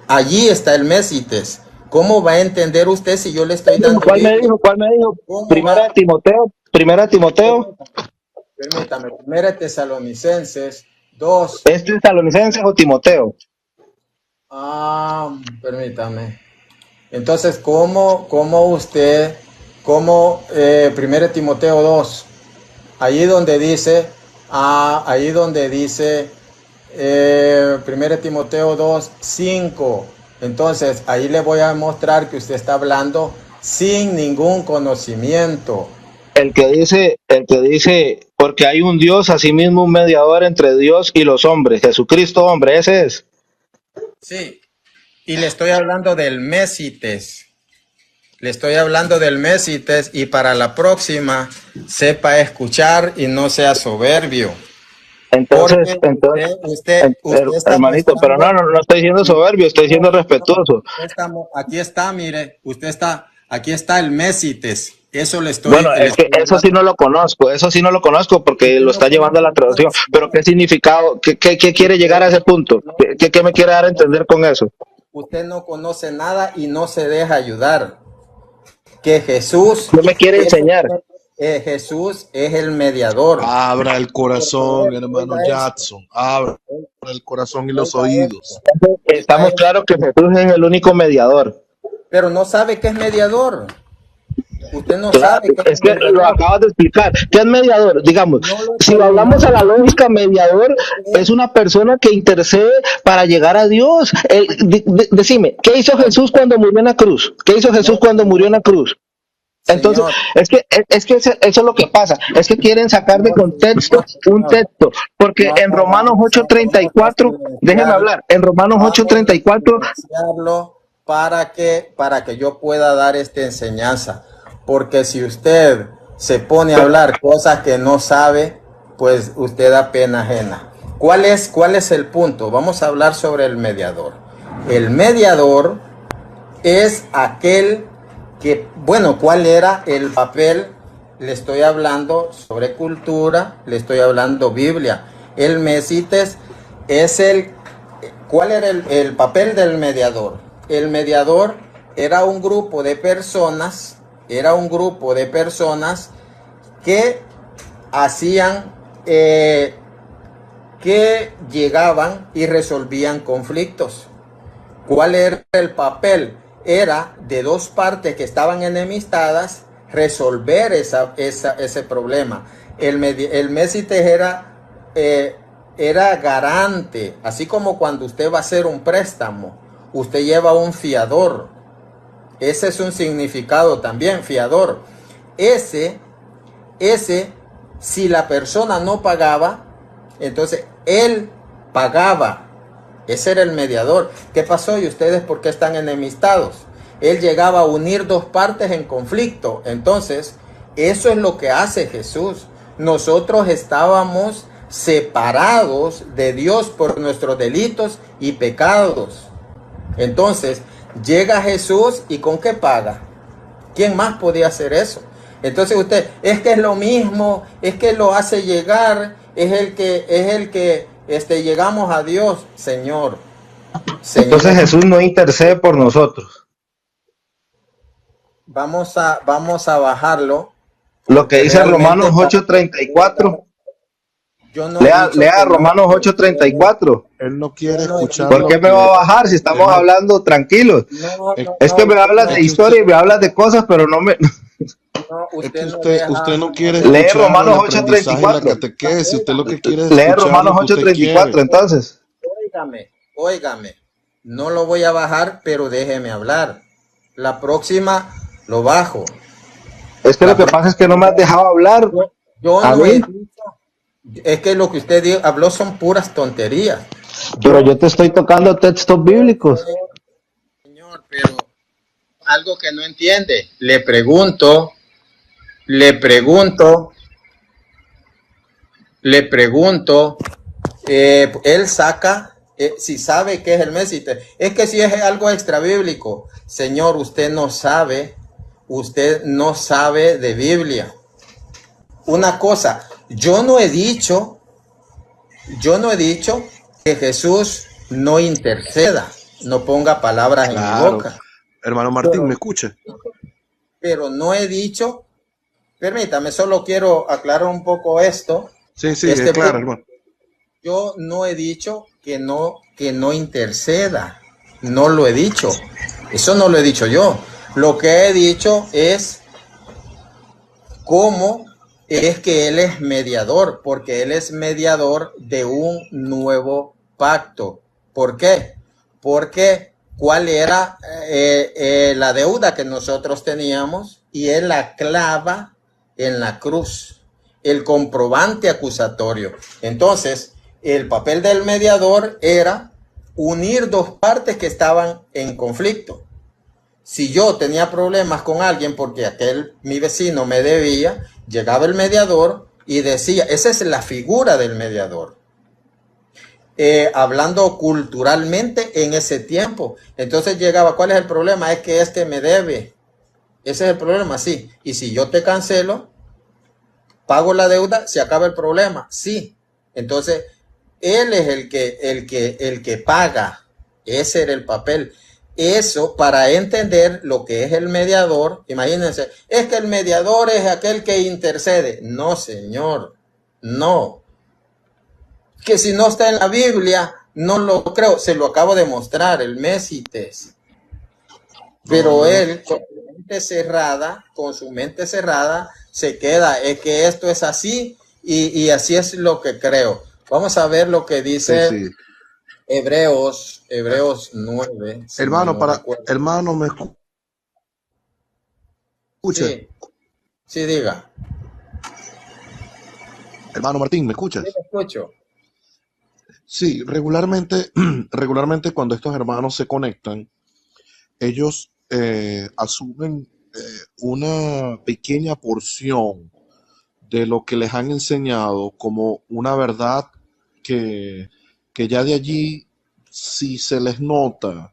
Allí está el Mésites. ¿Cómo va a entender usted si yo le estoy dando ¿Cuál me Biblia? dijo? ¿Cuál me dijo? ¿Cómo Primera de va? Timoteo, Primera de Timoteo. Permítame, primera Tesalonicenses 2. ¿Es Tesalonicenses o Timoteo? Permítame. Entonces, ¿cómo primero Timoteo 2, ahí donde dice, primero Timoteo 2, 5, entonces ahí le voy a mostrar que usted está hablando sin ningún conocimiento. El que dice, porque hay un Dios, asimismo un mediador entre Dios y los hombres, Jesucristo hombre, ese es. Sí, y le estoy hablando del Mésites. Le estoy hablando del Mésites, y para la próxima sepa escuchar y no sea soberbio. Entonces, Porque usted está hermanito, pero mostrando. no estoy siendo soberbio, estoy siendo respetuoso. Aquí está, mire, aquí está el Mésites. Eso le Bueno, le es que estoy eso sí hablando. no lo conozco, eso sí no lo conozco porque Usted lo no está llevando a la traducción. conoce Pero ¿qué significado, qué quiere llegar usted a ese punto? no ¿Qué me quiere dar a conoce, entender con eso? usted no conoce nada y no se deja ayudar. Que Jesús ¿Qué me quiere es enseñar? Jesús es el mediador. Abra el Porque corazón, él, hermano Jackson. Abra el corazón y los oiga oídos. esto, oiga Estamos esto. claros que Jesús es el único mediador. Pero no sabe qué es mediador. Usted no Claro, sabe qué es es que lo mediador. acabas de explicar. ¿Qué es mediador? Digamos, No lo he si lo hablamos a la terminado. lógica, mediador es una persona que intercede para llegar a Dios. Decime, ¿qué hizo No, Jesús cuando murió en la cruz? ¿Qué hizo Jesús no, cuando murió en señor. la cruz? Entonces, Señor, eso es lo que pasa, es que quieren sacar de no, contexto un señor. texto, porque en Romanos Vamos a 8:34, déjeme silenciarlo. hablar, en Romanos Vamos a 8:34, silenciarlo para que yo pueda dar esta enseñanza. Porque si usted se pone a hablar cosas que no sabe, pues usted da pena ajena. Cuál es el punto? Vamos a hablar sobre el mediador. El mediador es aquel que, bueno, ¿cuál era el papel? Le estoy hablando sobre cultura, le estoy hablando Biblia. El Mesites es ¿cuál era el papel del mediador? El mediador era un grupo de personas, que hacían, que llegaban y resolvían conflictos. ¿Cuál era el papel? Era de dos partes que estaban enemistadas resolver ese problema. El Mesites era garante, así como cuando usted va a hacer un préstamo, usted lleva un fiador. Ese es un significado también, fiador. Ese, si la persona no pagaba, entonces él pagaba. Ese era el mediador. ¿Qué pasó? ¿Y ustedes por qué están enemistados? Él llegaba a unir dos partes en conflicto. Entonces, eso es lo que hace Jesús. Nosotros estábamos separados de Dios por nuestros delitos y pecados. Entonces, llega Jesús y ¿con qué paga? ¿Quién más podía hacer eso? Entonces usted, es que es lo mismo, es que lo hace llegar, es el que llegamos a Dios, Señor. entonces Señor, Jesús no intercede por nosotros. vamos a bajarlo, Lo que porque dice realmente Romanos 8:34, yo no he dicho lea que no Romanos intercede. 8:34. Él no Yo quiere no he escuchar ¿Por dicho, lo qué me va que... a bajar si estamos Hermano, hablando tranquilos? es, Es que me usted hablas no, de es que usted, historia y me hablas de cosas, pero no me... no, es que usted no usted deja no quiere Lee hablar. escuchar el Romanos aprendizaje y la 8:34. catequesis. Usted lo que quiere es Lee escuchar Romanos lo que usted 8:34, quiere. entonces. Óigame, no lo voy a bajar, pero déjeme hablar. La próxima lo bajo. Es que lo La que próxima, pasa es que no me has dejado hablar yo a no he mí, dicho, es que lo que usted habló son puras tonterías. pero Yo, yo te estoy tocando textos bíblicos. señor, pero algo que no entiende. Le pregunto, él saca, si sabe qué es el Mesías. Es que si es algo extra bíblico, señor, usted no sabe de Biblia. Una cosa, yo no he dicho que Jesús no interceda, no ponga palabras en mi Claro. boca, Hermano Martín, ¿me pero, escucha? pero no he dicho, permítame, solo quiero aclarar un poco esto, Sí, sí, es este claro, punto. hermano. Yo no he dicho que no interceda, no lo he dicho, eso no lo he dicho yo. Lo que he dicho es cómo es que Él es mediador, porque Él es mediador de un nuevo pacto. ¿Por qué? Porque cuál era la deuda que nosotros teníamos y Él la clava en la cruz, el comprobante acusatorio. Entonces, el papel del mediador era unir dos partes que estaban en conflicto. Si yo tenía problemas con alguien porque mi vecino me debía, llegaba el mediador y decía, esa es la figura del mediador. Hablando culturalmente en ese tiempo. Entonces llegaba, ¿cuál es el problema? Es que este me debe. Ese es el problema, sí. Y si yo te cancelo, pago la deuda, se acaba el problema, sí. Entonces, él es el que paga. Ese era el papel. Eso, para entender lo que es el mediador, imagínense, es que el mediador es aquel que intercede. No, señor, no. Que si no está en la Biblia, no lo creo. Se lo acabo de mostrar, el Mésites. Pero él, con su mente cerrada, se queda. Es que esto es así y así es lo que creo. Vamos a ver lo que Sí, dice sí. Hebreos 9, si mal Hermano, no recuerdo. hermano, ¿me escucha? Sí, sí, diga. Hermano Martín, ¿me Sí, escuchas? lo escucho. Sí, regularmente cuando estos hermanos se conectan, ellos asumen una pequeña porción de lo que les han enseñado como una verdad que, que ya de allí, si se les nota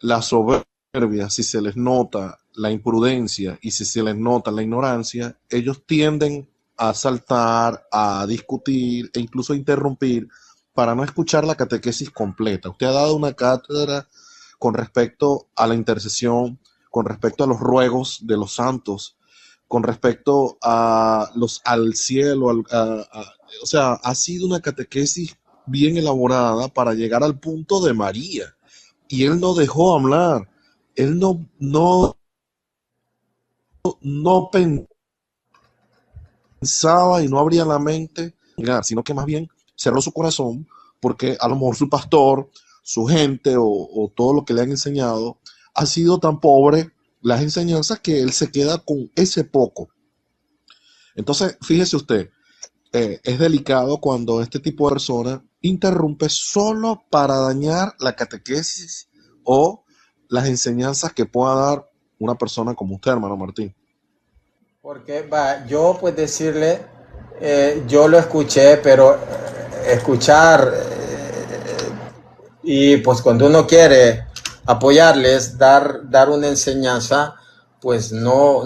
la soberbia, si se les nota la imprudencia y si se les nota la ignorancia, ellos tienden a saltar, a discutir e incluso a interrumpir para no escuchar la catequesis completa. Usted ha dado una cátedra con respecto a la intercesión, con respecto a los ruegos de los santos, con respecto a al cielo, o sea, ha sido una catequesis bien elaborada para llegar al punto de María. Y él no dejó hablar, él no pensaba y no abría la mente, sino que más bien cerró su corazón porque a lo mejor su pastor, su gente o todo lo que le han enseñado ha sido tan pobre las enseñanzas que él se queda con ese poco. Entonces, fíjese usted, es delicado cuando este tipo de persona interrumpe solo para dañar la catequesis o las enseñanzas que pueda dar una persona como usted, hermano Martín. Porque yo pues decirle, yo lo escuché, pero escuchar y pues cuando uno quiere apoyarles, dar una enseñanza, pues no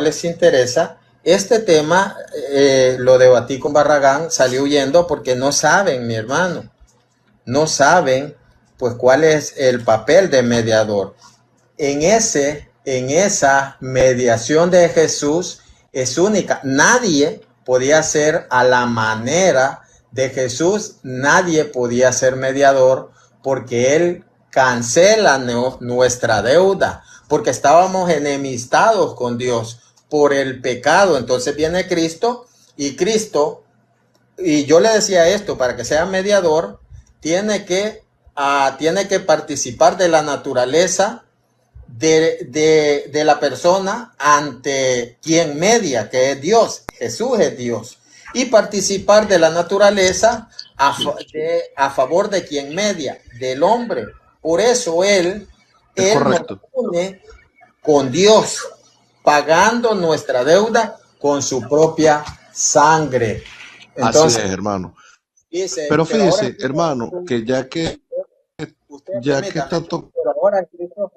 les interesa. Este tema lo debatí con Barragán, salí huyendo porque no saben, mi hermano, no saben pues cuál es el papel de mediador. En esa mediación de Jesús es única. Nadie podía ser a la manera de Jesús, nadie podía ser mediador porque Él cancela nuestra deuda, porque estábamos enemistados con Dios por el pecado. Entonces viene Cristo y yo le decía esto, para que sea mediador, tiene que participar de la naturaleza de la persona ante quien media, que es Dios. Jesús es Dios. Y participar de la naturaleza a favor de quien media, del hombre. Por eso Es él nos correcto. une con Dios, pagando nuestra deuda con su propia sangre. Así es, Entonces, hermano. dice, Pero pero ahora fíjese, hermano, que usted ya que permítame, está pero ahora en Cristo.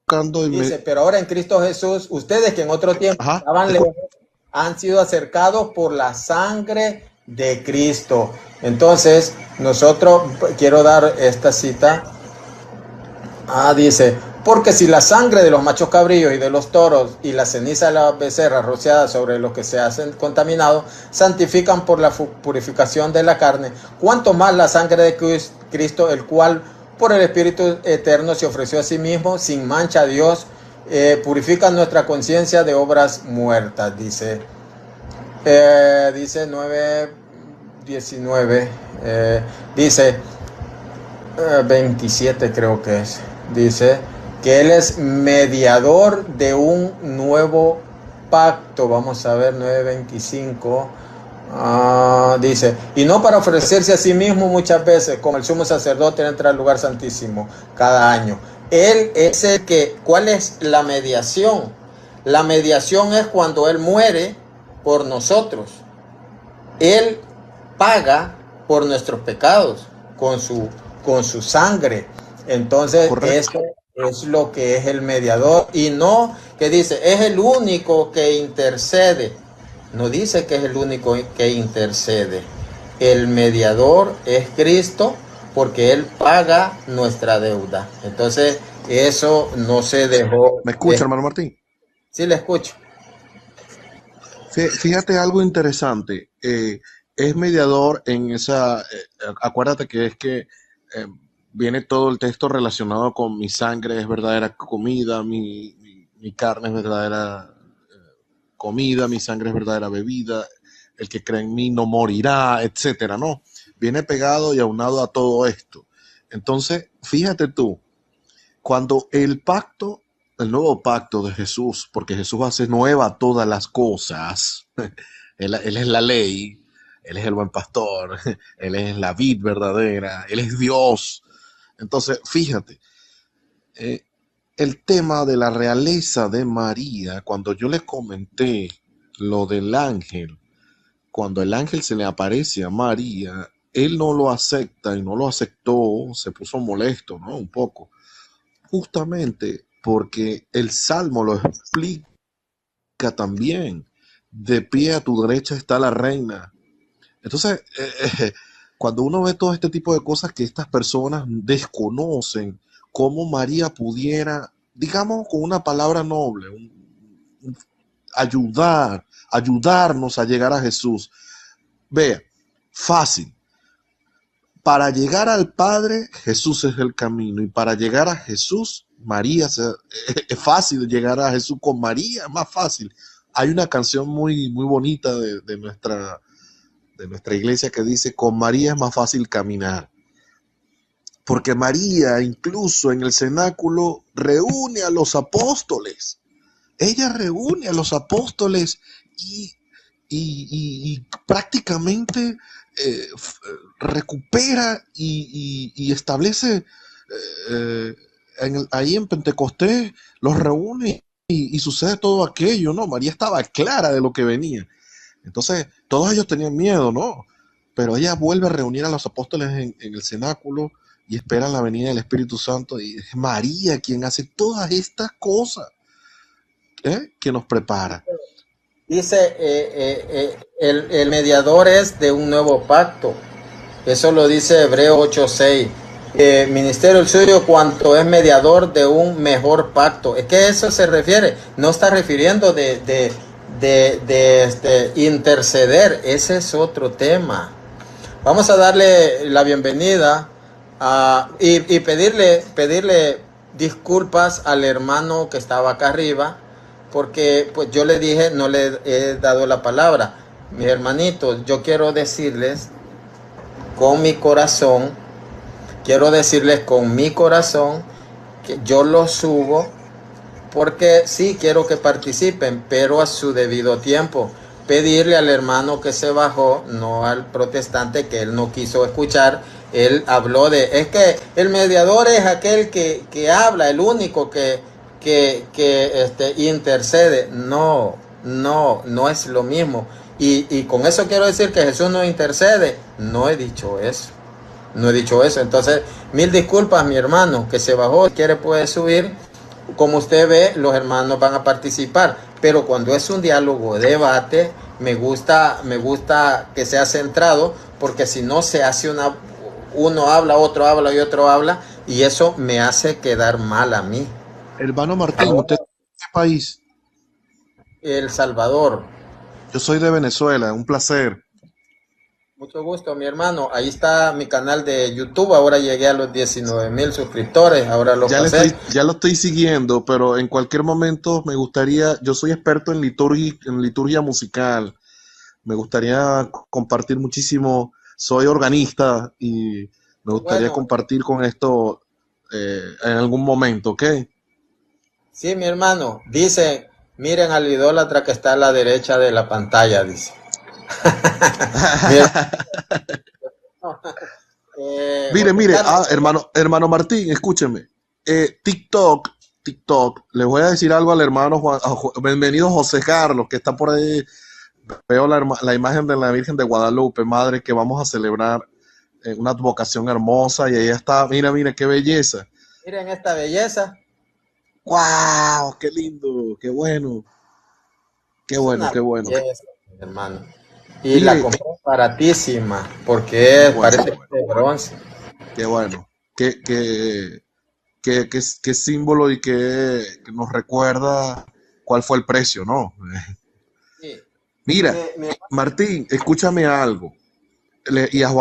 tocando Dice, pero ahora en Cristo Jesús, ustedes que en otro tiempo ajá, estaban lejos, han sido acercados por la sangre de Cristo. Entonces, quiero dar esta cita. Dice, porque si la sangre de los machos cabríos y de los toros y la ceniza de la becerra rociada sobre los que se hacen contaminados santifican por la purificación de la carne, cuanto más la sangre de Cristo, el cual por el Espíritu Eterno se ofreció a sí mismo sin mancha a Dios, purifica nuestra conciencia de obras muertas, dice 9:19, dice 27 creo que es, dice que Él es mediador de un nuevo pacto. Vamos a ver 9:25. Dice, y no para ofrecerse a sí mismo muchas veces, como el sumo sacerdote entra al lugar santísimo cada año. Él es el que, ¿cuál es la mediación? La mediación es cuando Él muere por nosotros. Él paga por nuestros pecados con su sangre. Entonces, correcto. es lo que es el mediador, y no que dice, es el único que intercede. No dice que es el único que intercede. El mediador es Cristo porque Él paga nuestra deuda. Entonces, eso no se dejó. ¿Me escucha, hermano Martín? Sí, le escucho. Fíjate algo interesante. Es mediador en esa. Acuérdate que es que viene todo el texto relacionado con mi sangre es verdadera comida, mi carne es verdadera comida, mi sangre es verdadera bebida, el que cree en mí no morirá, etcétera, ¿no? Viene pegado y aunado a todo esto. Entonces, fíjate tú, cuando el nuevo pacto de Jesús, porque Jesús hace nueva todas las cosas, él es la ley, Él es el buen pastor, Él es la vid verdadera, Él es Dios. Entonces, fíjate, el tema de la realeza de María, cuando yo le comenté lo del ángel, cuando el ángel se le aparece a María, él no lo acepta y no lo aceptó, se puso molesto, ¿no? Un poco. Justamente porque el Salmo lo explica también. De pie a tu derecha está la reina. Entonces, cuando uno ve todo este tipo de cosas que estas personas desconocen, cómo María pudiera, digamos con una palabra noble, ayudarnos a llegar a Jesús. Vea, fácil. Para llegar al Padre, Jesús es el camino. Y para llegar a Jesús, María, es fácil llegar a Jesús con María, es más fácil. Hay una canción muy, muy bonita de nuestra iglesia que dice, con María es más fácil caminar. Porque María, incluso en el cenáculo, reúne a los apóstoles. Ella reúne a los apóstoles y prácticamente recupera y establece ahí en Pentecostés, los reúne y sucede todo aquello, ¿no? María estaba clara de lo que venía. Entonces, todos ellos tenían miedo, ¿no? Pero ella vuelve a reunir a los apóstoles en el cenáculo y esperan la venida del Espíritu Santo, y es María quien hace todas estas cosas que nos prepara. Dice, el mediador es de un nuevo pacto. Eso lo dice Hebreos 8:6. Ministerio el suyo cuanto es mediador de un mejor pacto. Es que eso se refiere. No está refiriendo de interceder. Ese es otro tema. Vamos a darle la bienvenida y pedirle disculpas al hermano que estaba acá arriba, porque pues yo le dije, no le he dado la palabra. Mis hermanitos, yo quiero decirles con mi corazón, que yo los subo, porque sí quiero que participen, pero a su debido tiempo. Pedirle al hermano que se bajó, no al protestante, que él no quiso escuchar. Él habló es que el mediador es aquel que habla, el único que intercede. No es lo mismo. Y con eso quiero decir que Jesús no intercede. No he dicho eso. Entonces, mil disculpas, mi hermano, que se bajó. Si quiere puede subir. Como usted ve, los hermanos van a participar. Pero cuando es un diálogo, debate, me gusta que sea centrado, porque si no se hace uno habla, otro habla y otro habla, y eso me hace quedar mal a mí. Hermano Martín, ¿usted de qué país? El Salvador. Yo soy de Venezuela, un placer. Mucho gusto, mi hermano. Ahí está mi canal de YouTube. Ahora llegué a los 19,000 suscriptores. Ahora lo pasé. Ya lo estoy siguiendo, pero en cualquier momento me gustaría, yo soy experto en liturgia musical. Me gustaría compartir muchísimo. Soy organista y me gustaría compartir con esto en algún momento, ¿ok? Sí, mi hermano. Dice, miren al idólatra que está a la derecha de la pantalla, dice. Mire, hermano Martín, escúcheme. TikTok, les voy a decir algo al hermano bienvenido José Carlos, que está por ahí. Veo la imagen de la Virgen de Guadalupe, madre, que vamos a celebrar una advocación hermosa, y ella está, mira, qué belleza. Miren esta belleza. ¡Wow! ¡Qué lindo! ¡Qué bueno! ¡Qué Es bueno, una qué bueno! belleza, hermano. Y la Mire, compré baratísima, porque qué bueno, parece que es de bronce. qué bueno. Qué símbolo y que nos recuerda cuál fue el precio, ¿no? Sí, Mira, Martín, escúchame algo. Y a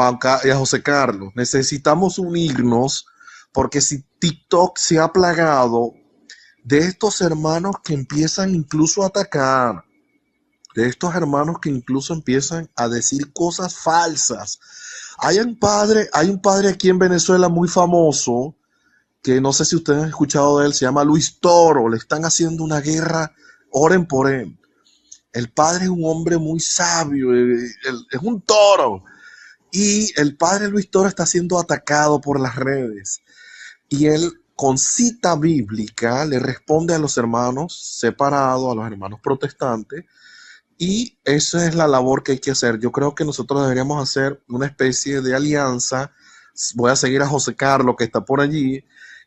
y a José Carlos, necesitamos unirnos porque si TikTok se ha plagado de estos hermanos que empiezan incluso a atacar, de estos hermanos que incluso empiezan a decir cosas falsas. Hay un padre aquí en Venezuela muy famoso, que no sé si ustedes han escuchado de él, se llama Luis Toro, le están haciendo una guerra, oren por él. El padre es un hombre muy sabio, es un toro. Y el padre Luis Toro está siendo atacado por las redes. Y él, con cita bíblica, le responde a los hermanos separados, a los hermanos protestantes. Y esa es la labor que hay que hacer. Yo creo que nosotros deberíamos hacer una especie de alianza. Voy a seguir a José Carlos, que está por allí,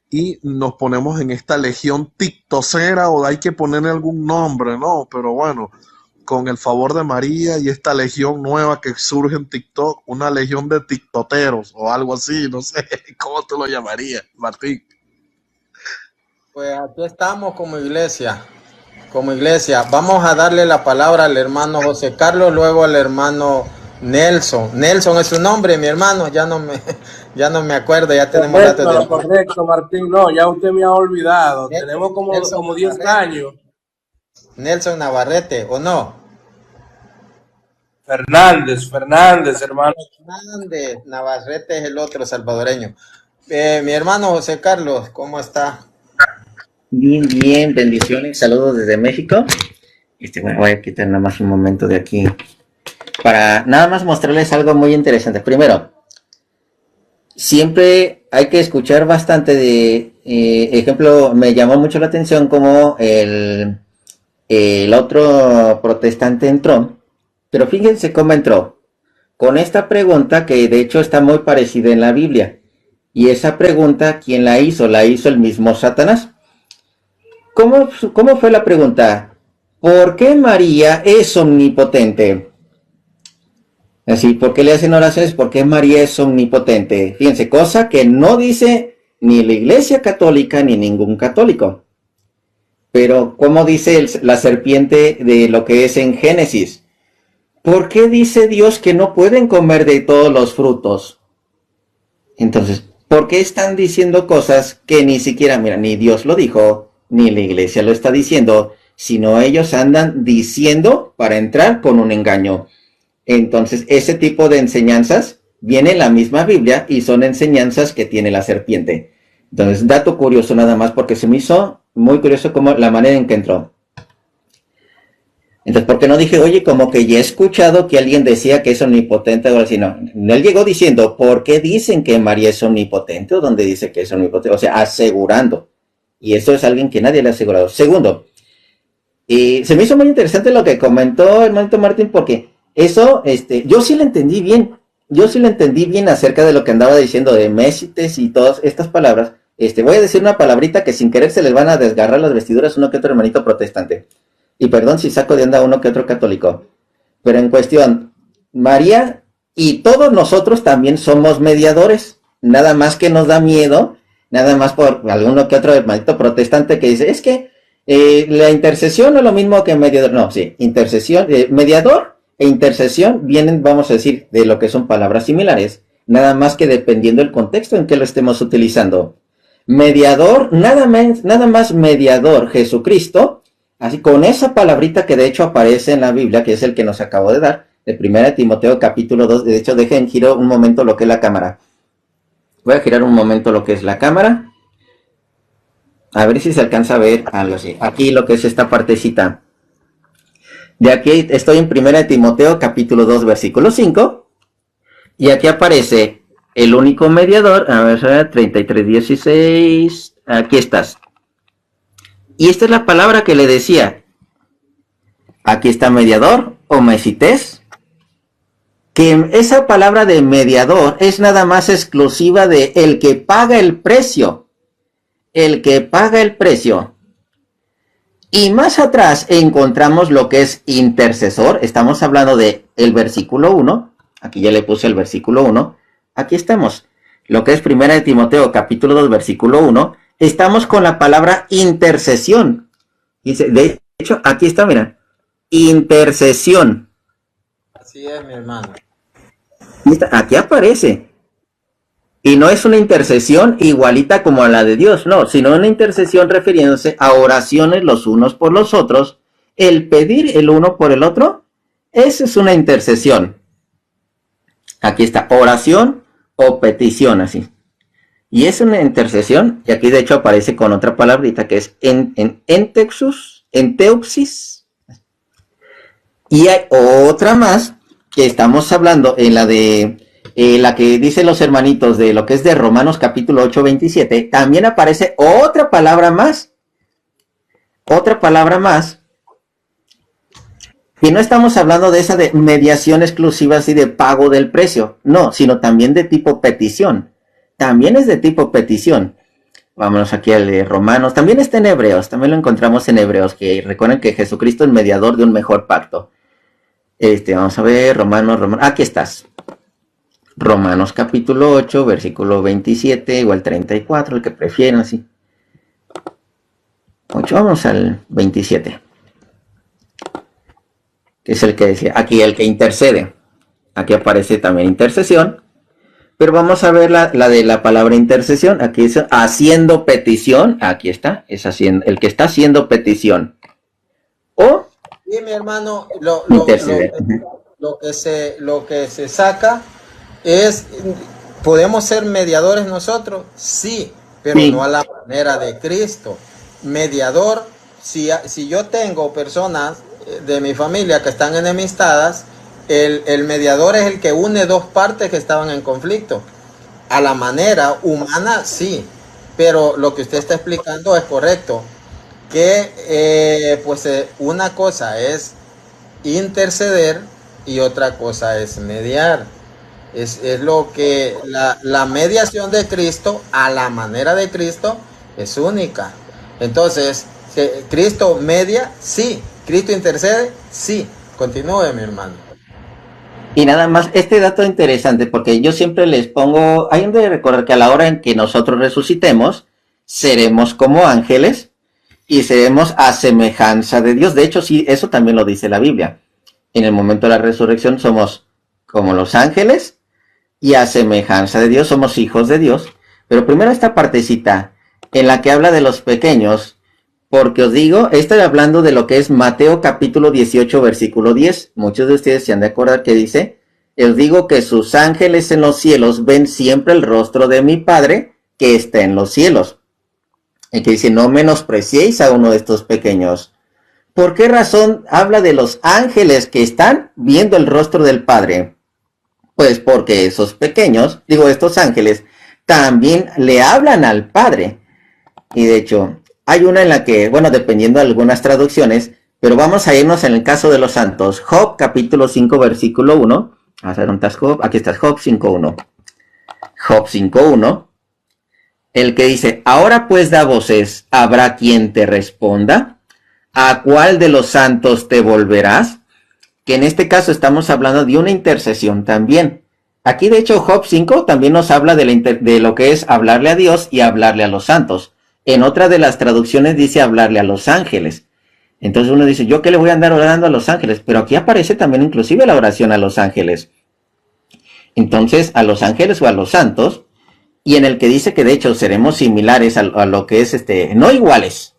y nos ponemos en esta legión tiktocera, o hay que ponerle algún nombre, ¿no? Pero bueno, con el favor de María y esta legión nueva que surge en TikTok, una legión de tiktoteros o algo así, no sé, ¿cómo tú lo llamarías, Martín? Pues aquí estamos como iglesia. Como iglesia, vamos a darle la palabra al hermano José Carlos, luego al hermano Nelson. Nelson es su nombre, mi hermano, ya no me acuerdo, ya tenemos datos de... Correcto, Martín, no, ya usted me ha olvidado. Nelson, Tenemos Nelson como 10 Navarrete. años. Nelson Navarrete, ¿o no? Fernández, hermano. Fernández Navarrete es el otro salvadoreño. Mi hermano José Carlos, ¿cómo está? Bien, bien, bendiciones, saludos desde México. Bueno, voy a quitar nada más un momento de aquí para nada más mostrarles algo muy interesante. Primero, siempre hay que escuchar bastante de, ejemplo, me llamó mucho la atención como el otro protestante entró, pero fíjense cómo entró, con esta pregunta que de hecho está muy parecida en la Biblia. Y esa pregunta, ¿quién la hizo? La hizo el mismo Satanás. ¿Cómo fue la pregunta? ¿Por qué María es omnipotente? Así, ¿por qué le hacen oraciones? ¿Por qué María es omnipotente? Fíjense, cosa que no dice ni la Iglesia Católica ni ningún católico. Pero, ¿cómo dice la serpiente de lo que es en Génesis? ¿Por qué dice Dios que no pueden comer de todos los frutos? Entonces, ¿por qué están diciendo cosas que ni siquiera, mira, ni Dios lo dijo, ni la iglesia lo está diciendo, sino ellos andan diciendo para entrar con un engaño? Entonces, ese tipo de enseñanzas viene en la misma Biblia y son enseñanzas que tiene la serpiente. Entonces, dato curioso nada más, porque se me hizo muy curioso como la manera en que entró. Entonces, ¿por qué no dije, oye, como que ya he escuchado que alguien decía que es omnipotente o algo así? No, él llegó diciendo, ¿por qué dicen que María es omnipotente o dónde dice que es omnipotente? O sea, asegurando. Y eso es alguien que nadie le ha asegurado. Segundo, se me hizo muy interesante lo que comentó hermanito Martín, porque eso, yo sí lo entendí bien. Yo sí lo entendí bien acerca de lo que andaba diciendo de Mésites y todas estas palabras. Voy a decir una palabrita que sin querer se les van a desgarrar las vestiduras uno que otro hermanito protestante. Y perdón si saco de onda uno que otro católico. Pero en cuestión, María y todos nosotros también somos mediadores. Nada más que nos da miedo, nada más por alguno que otro hermanito protestante que dice, es que la intercesión no es lo mismo que mediador. No, sí, intercesión, mediador e intercesión vienen, vamos a decir, de lo que son palabras similares. Nada más que dependiendo del contexto en que lo estemos utilizando. Mediador, nada más mediador, Jesucristo. Así, con esa palabrita que de hecho aparece en la Biblia, que es el que nos acabo de dar, de 1 Timoteo capítulo 2, de hecho dejen giro un momento lo que es la cámara. Voy a girar un momento lo que es la cámara. A ver si se alcanza a ver algo así. Aquí lo que es esta partecita. De aquí estoy en 1 Timoteo capítulo 2 versículo 5. Y aquí aparece el único mediador. A ver, 33:16. Aquí estás. Y esta es la palabra que le decía. Aquí está mediador o mesites. Que esa palabra de mediador es nada más exclusiva de el que paga el precio. El que paga el precio. Y más atrás encontramos lo que es intercesor. Estamos hablando de el versículo 1. Aquí ya le puse el versículo 1. Aquí estamos. Lo que es 1 de Timoteo, capítulo 2, versículo 1. Estamos con la palabra intercesión. Dice, de hecho, aquí está, mira. Intercesión. Así es, mi hermano. Aquí aparece. Y no es una intercesión igualita como a la de Dios, no, sino una intercesión refiriéndose a oraciones los unos por los otros. El pedir el uno por el otro, eso es una intercesión. Aquí está, oración o petición, así. Y es una intercesión, y aquí de hecho aparece con otra palabrita que es enteuxis. Y hay otra más que estamos hablando en la de la que dicen los hermanitos de lo que es de Romanos capítulo 8, 27, también aparece otra palabra más. Otra palabra más. Y no estamos hablando de esa de mediación exclusiva así de pago del precio. No, sino también de tipo petición. También es de tipo petición. Vámonos aquí al de Romanos. También está en Hebreos. También lo encontramos en Hebreos. Que recuerden que Jesucristo es mediador de un mejor pacto. Vamos a ver, Romanos. Aquí estás. Romanos capítulo 8, versículo 27 o el 34, el que prefieran, así. 8, vamos al 27. Que es el que decía, aquí el que intercede. Aquí aparece también intercesión. Pero vamos a ver la de la palabra intercesión. Aquí dice haciendo petición. Aquí está, es haciendo, el que está haciendo petición. O Sí, mi hermano, interceder. lo que se saca es, ¿podemos ser mediadores nosotros? Sí, pero Sí. no a la manera de Cristo. Mediador, si yo tengo personas de mi familia que están enemistadas, el mediador es el que une dos partes que estaban en conflicto. A la manera humana, sí, pero lo que usted está explicando es correcto. Que una cosa es interceder y otra cosa es mediar. Es lo que la mediación de Cristo a la manera de Cristo es única. Entonces, Cristo media, sí. Cristo intercede, sí. Continúe, mi hermano. Y nada más, este dato interesante, porque yo siempre les pongo, hay de recordar que a la hora en que nosotros resucitemos, seremos como ángeles y seremos a semejanza de Dios. De hecho, sí, eso también lo dice la Biblia. En el momento de la resurrección somos como los ángeles y a semejanza de Dios, somos hijos de Dios. Pero primero esta partecita en la que habla de los pequeños, porque os digo, estoy hablando de lo que es Mateo capítulo 18, versículo 10. Muchos de ustedes se han de acordar que dice, os digo que sus ángeles en los cielos ven siempre el rostro de mi Padre que está en los cielos. Y que dice, no menospreciéis a uno de estos pequeños. ¿Por qué razón habla de los ángeles que están viendo el rostro del Padre? Pues porque esos pequeños, estos ángeles, también le hablan al Padre. Y de hecho, hay una en la que, bueno, dependiendo de algunas traducciones, pero vamos a irnos en el caso de los santos. Job, capítulo 5, versículo 1. Vamos a ver, ¿dónde está Job? Aquí está Job 5.1. Job 5.1. El que dice, ahora pues da voces, ¿habrá quien te responda? ¿A cuál de los santos te volverás? Que en este caso estamos hablando de una intercesión también. Aquí de hecho Job 5 también nos habla de lo que es hablarle a Dios y hablarle a los santos. En otra de las traducciones dice hablarle a los ángeles. Entonces uno dice, ¿yo qué le voy a andar orando a los ángeles? Pero aquí aparece también inclusive la oración a los ángeles. Entonces, a los ángeles o a los santos, y en el que dice que de hecho seremos similares a lo que es, no iguales,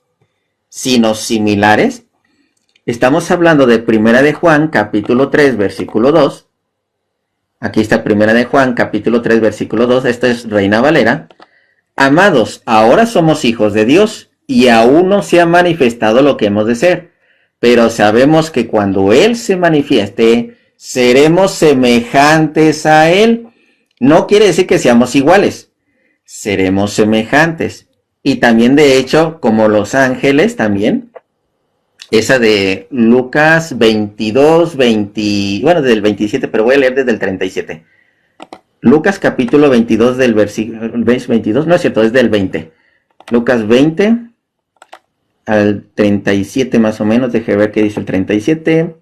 sino similares. Estamos hablando de Primera de Juan, capítulo 3, versículo 2. Aquí está Primera de Juan, capítulo 3, versículo 2. Esto es Reina Valera. Amados, ahora somos hijos de Dios y aún no se ha manifestado lo que hemos de ser. Pero sabemos que cuando Él se manifieste, seremos semejantes a Él. No quiere decir que seamos iguales. Seremos semejantes. Y también, de hecho, como los ángeles también. Esa de Lucas 22, bueno, desde el 27, pero voy a leer desde el 37. Lucas capítulo 22 del versículo 22, no es cierto, es del 20. Lucas 20, al 37 más o menos, deje ver qué dice el 37,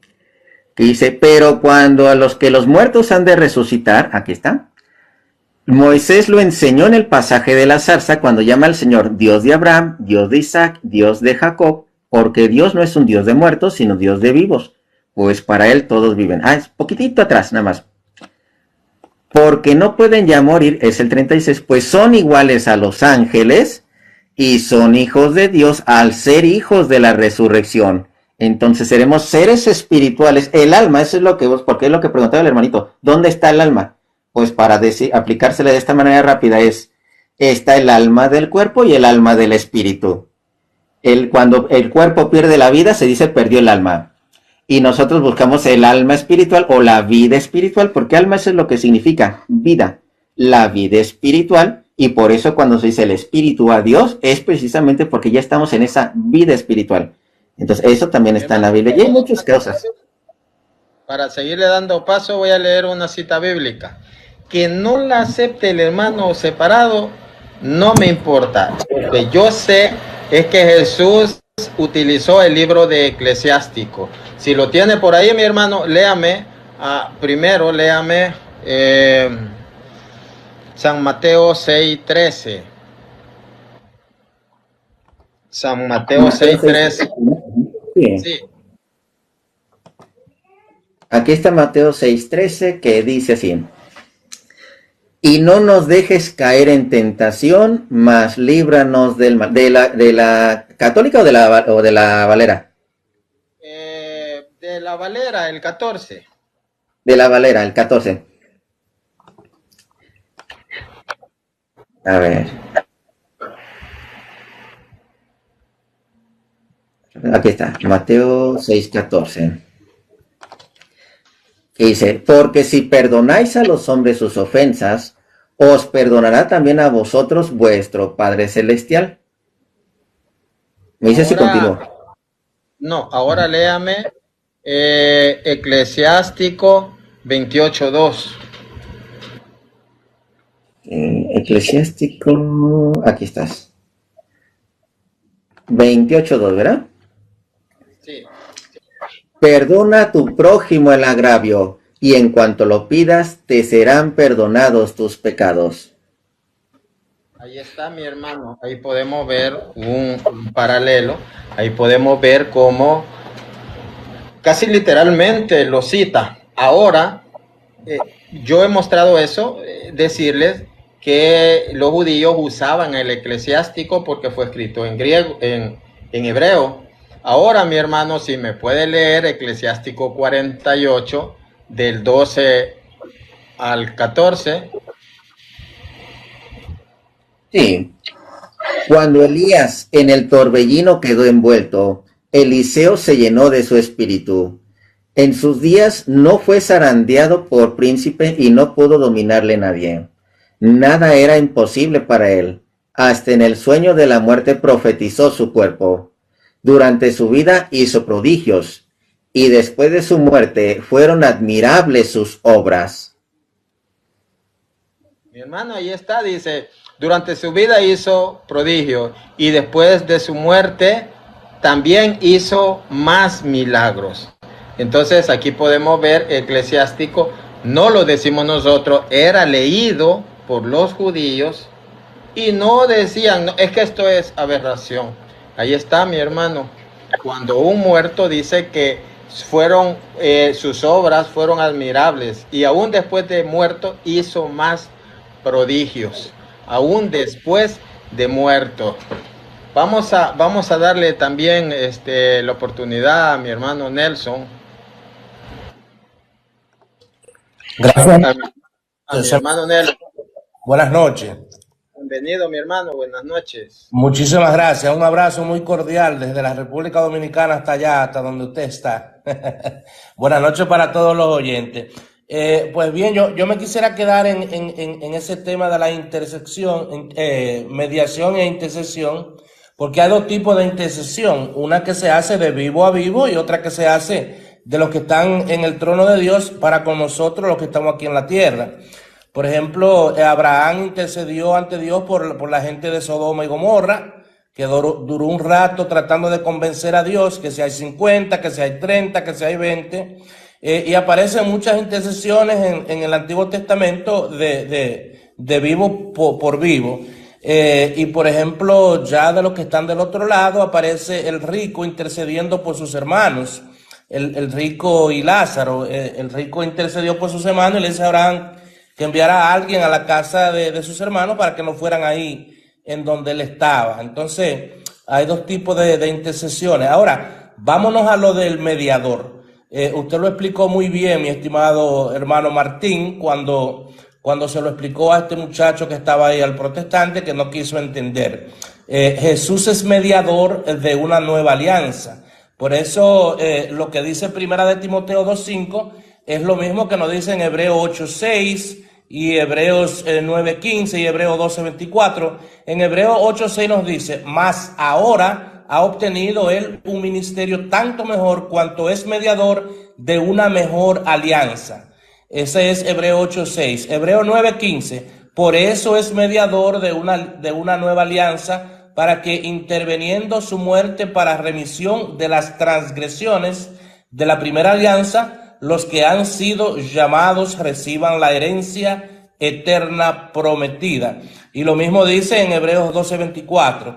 que dice, pero cuando a los que los muertos han de resucitar, aquí está, Moisés lo enseñó en el pasaje de la zarza cuando llama al Señor Dios de Abraham, Dios de Isaac, Dios de Jacob, porque Dios no es un Dios de muertos, sino Dios de vivos, pues para él todos viven. Es poquitito atrás, nada más. Porque no pueden ya morir, es el 36, pues son iguales a los ángeles y son hijos de Dios al ser hijos de la resurrección. Entonces seremos seres espirituales. El alma, eso es lo que porque es lo que preguntaba el hermanito, ¿dónde está el alma? Pues para aplicársela de esta manera rápida está el alma del cuerpo y el alma del espíritu. Cuando el cuerpo pierde la vida, se dice perdió el alma. Y nosotros buscamos el alma espiritual o la vida espiritual, porque alma eso es lo que significa vida, la vida espiritual, y por eso cuando se dice el espíritu a Dios, es precisamente porque ya estamos en esa vida espiritual. Entonces eso también está en la Biblia, y hay muchas cosas. Para seguirle dando paso, voy a leer una cita bíblica. Que no la acepte el hermano separado, no me importa. Lo que yo sé es que Jesús utilizó el libro de Eclesiástico. Si lo tiene por ahí, mi hermano, léame. Primero, léame San Mateo 6:13. San Mateo 6:13. Sí. Aquí está Mateo 6:13, que dice así: y no nos dejes caer en tentación, mas líbranos del mal. ¿De la católica o de la Valera? De la Valera, el 14. De la Valera, el 14. A ver. Aquí está, Mateo 6:14. Que dice, porque si perdonáis a los hombres sus ofensas, os perdonará también a vosotros vuestro Padre Celestial. Me dice si continúo. No, ahora léame Eclesiástico 28:2. Eclesiástico, aquí estás. 28:2, ¿verdad? Sí. Perdona a tu prójimo el agravio, y en cuanto lo pidas, te serán perdonados tus pecados. Ahí está, mi hermano. Ahí podemos ver un paralelo. Ahí podemos ver cómo casi literalmente lo cita. Ahora, yo he mostrado eso, decirles que los judíos usaban el eclesiástico porque fue escrito en griego, en hebreo. Ahora, mi hermano, si me puede leer Eclesiástico 48, del 12 al 14. Sí. Cuando Elías en el torbellino quedó envuelto, Eliseo se llenó de su espíritu. En sus días no fue zarandeado por príncipe y no pudo dominarle nadie. Nada era imposible para él. Hasta en el sueño de la muerte profetizó su cuerpo. Durante su vida hizo prodigios, y después de su muerte fueron admirables sus obras. Mi hermano, ahí está, dice, durante su vida hizo prodigios, y después de su muerte también hizo más milagros. Entonces aquí podemos ver Eclesiástico, no lo decimos nosotros, era leído por los judíos, y no decían, no, es que esto es aberración. Ahí está, mi hermano. Cuando un muerto dice que sus obras fueron admirables, y aún después de muerto hizo más prodigios, aún después de muerto. Vamos a darle también la oportunidad a mi hermano Nelson. Gracias. A mi hermano Nelson. Buenas noches. Bienvenido, mi hermano. Buenas noches. Muchísimas gracias. Un abrazo muy cordial desde la República Dominicana hasta allá, hasta donde usted está. Buenas noches para todos los oyentes. Pues bien, yo me quisiera quedar en ese tema de la intersección, mediación e intercesión, porque hay dos tipos de intercesión, una que se hace de vivo a vivo y otra que se hace de los que están en el trono de Dios para con nosotros los que estamos aquí en la tierra. Por ejemplo, Abraham intercedió ante Dios por la gente de Sodoma y Gomorra, que duró un rato tratando de convencer a Dios, que si hay 50, que si hay 30, que si hay 20, y aparecen muchas intercesiones en el Antiguo Testamento de vivo por vivo. Y por ejemplo, ya de los que están del otro lado, aparece el rico intercediendo por sus hermanos, el rico y Lázaro. El rico intercedió por sus hermanos y le dice a Abraham que enviara a alguien a la casa de sus hermanos para que no fueran ahí en donde él estaba. Entonces, hay dos tipos de intercesiones. Ahora, vámonos a lo del mediador. Usted lo explicó muy bien, mi estimado hermano Martín, cuando se lo explicó a este muchacho que estaba ahí, al protestante, que no quiso entender. Jesús es mediador de una nueva alianza. Por eso, lo que dice Primera de Timoteo 2:5 es lo mismo que nos dice en Hebreos 8:6 y Hebreos 9:15 y Hebreos 12:24. En Hebreos 8:6 nos dice: mas ahora ha obtenido él un ministerio tanto mejor cuanto es mediador de una mejor alianza. Ese es Hebreos 8:6. Hebreos 9:15: por eso es mediador de una nueva alianza, para que interviniendo su muerte para remisión de las transgresiones de la primera alianza, los que han sido llamados reciban la herencia eterna prometida. Y lo mismo dice en Hebreos 12:24.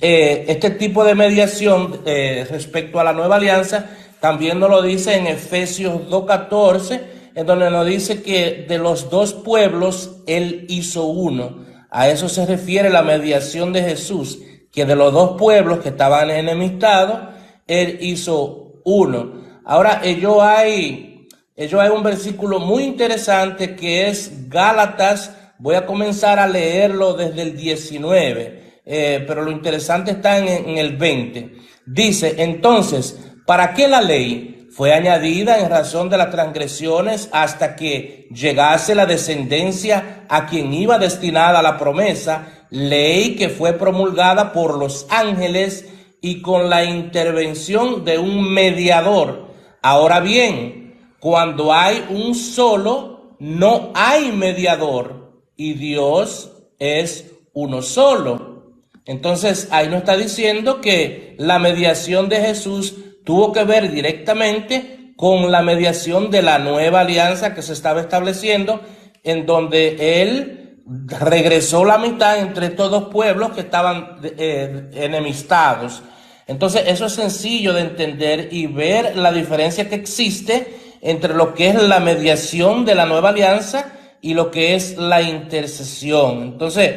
Este tipo de mediación respecto a la nueva alianza también nos lo dice en Efesios 2:14, en donde nos dice que de los dos pueblos él hizo uno. A eso se refiere la mediación de Jesús, que de los dos pueblos que estaban enemistados, él hizo uno. Ahora, ello hay un versículo muy interesante que es Gálatas. Voy a comenzar a leerlo desde el 19, pero lo interesante está en el 20. Dice: entonces, ¿para qué la ley fue añadida en razón de las transgresiones hasta que llegase la descendencia a quien iba destinada la promesa? Ley que fue promulgada por los ángeles y con la intervención de un mediador. Ahora bien, cuando hay un solo, no hay mediador, y Dios es uno solo. Entonces, ahí nos está diciendo que la mediación de Jesús tuvo que ver directamente con la mediación de la nueva alianza que se estaba estableciendo, en donde él regresó la mitad entre estos dos pueblos que estaban enemistados. Entonces, eso es sencillo de entender y ver la diferencia que existe entre lo que es la mediación de la nueva alianza y lo que es la intercesión. Entonces,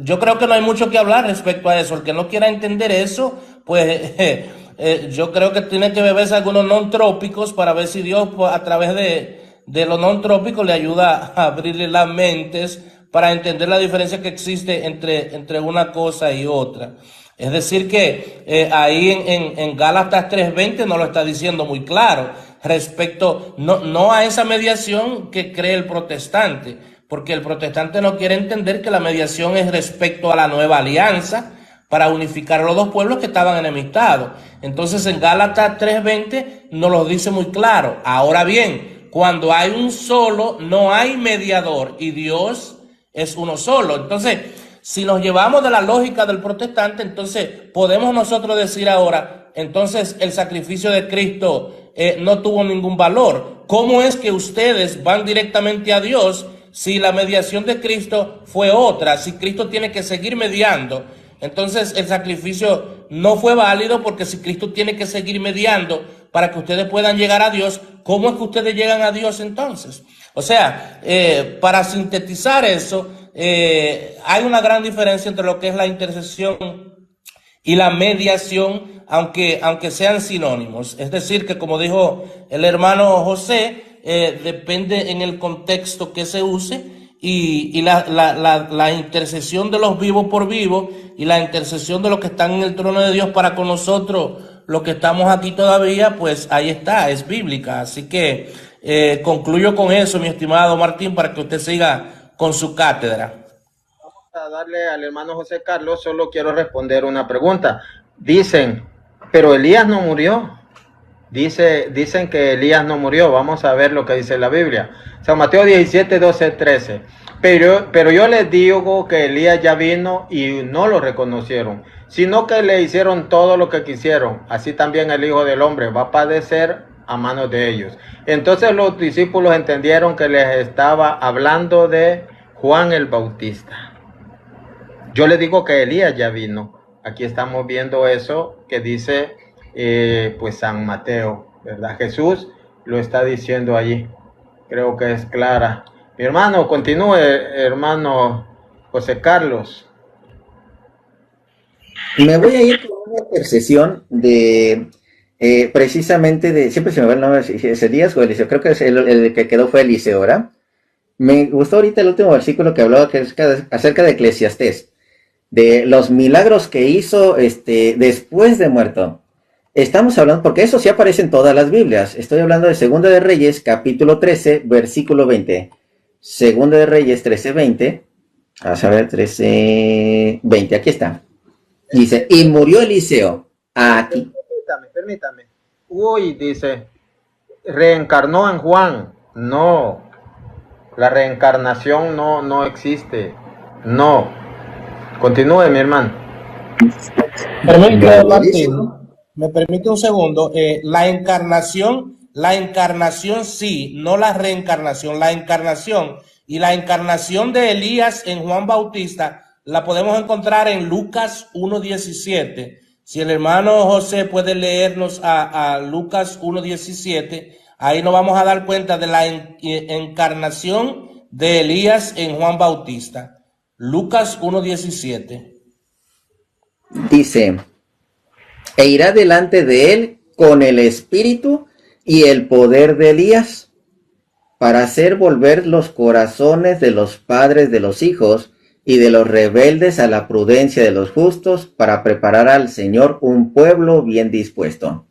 yo creo que no hay mucho que hablar respecto a eso. El que no quiera entender eso, pues yo creo que tiene que beberse algunos non-trópicos para ver si Dios, pues, a través de los non-trópicos le ayuda a abrirle las mentes para entender la diferencia que existe entre una cosa y otra. Es decir que ahí en Gálatas 3:20 nos lo está diciendo muy claro respecto no a esa mediación que cree el protestante, porque el protestante no quiere entender que la mediación es respecto a la nueva alianza para unificar a los dos pueblos que estaban enemistados. Entonces en Gálatas 3:20 nos lo dice muy claro. Ahora bien, cuando hay un solo, no hay mediador, y Dios es uno solo. Entonces, si nos llevamos de la lógica del protestante, entonces podemos nosotros decir ahora, entonces el sacrificio de Cristo no tuvo ningún valor. ¿Cómo es que ustedes van directamente a Dios si la mediación de Cristo fue otra? Si Cristo tiene que seguir mediando, entonces el sacrificio no fue válido, porque si Cristo tiene que seguir mediando para que ustedes puedan llegar a Dios, ¿cómo es que ustedes llegan a Dios entonces? O sea, para sintetizar eso, hay una gran diferencia entre lo que es la intercesión y la mediación, aunque sean sinónimos. Es decir, que como dijo el hermano José, depende en el contexto que se use, y la intercesión de los vivos por vivos y la intercesión de los que están en el trono de Dios para con nosotros, los que estamos aquí todavía, pues ahí está, es bíblica. Así que concluyo con eso, mi estimado Martín, para que usted siga con su cátedra. Vamos a darle al hermano José Carlos. Solo quiero responder una pregunta. Dicen, pero Elías no murió. Dicen que Elías no murió. Vamos a ver lo que dice la Biblia. San Mateo 17, 12, 13. Pero yo les digo que Elías ya vino y no lo reconocieron, sino que le hicieron todo lo que quisieron. Así también el Hijo del Hombre va a padecer a manos de ellos. Entonces los discípulos entendieron que les estaba hablando de Juan el Bautista. Yo les digo que Elías ya vino. Aquí estamos viendo eso que dice pues San Mateo, ¿verdad? Jesús lo está diciendo allí. Creo que es clara. Mi hermano, continúe, hermano José Carlos. Me voy a ir con una intercesión de precisamente de, siempre se me va el nombre, ¿es Elías o Eliseo? Creo que es el que quedó fue Eliseo, ¿verdad? Me gustó ahorita el último versículo que hablaba que es acerca de Eclesiastés, de los milagros que hizo después de muerto. Estamos hablando, porque eso sí aparece en todas las Biblias. Estoy hablando de Segunda de Reyes, capítulo 13, versículo 20. Segunda de Reyes 13, 20. Vamos a ver, 13, 20, aquí está. Dice, y murió Eliseo. Aquí. Permítame. Uy, dice, reencarnó en Juan. No, la reencarnación no existe. No. Continúe, mi hermano. Permítame, Martín, me permite un segundo. La encarnación sí, no la reencarnación. La encarnación y la encarnación de Elías en Juan Bautista la podemos encontrar en Lucas 1:17. Si el hermano José puede leernos a Lucas 1:17, ahí nos vamos a dar cuenta de la encarnación de Elías en Juan Bautista. Lucas 1:17. Dice, e irá delante de él con el espíritu y el poder de Elías, para hacer volver los corazones de los padres de los hijos y de los rebeldes a la prudencia de los justos, para preparar al Señor un pueblo bien dispuesto.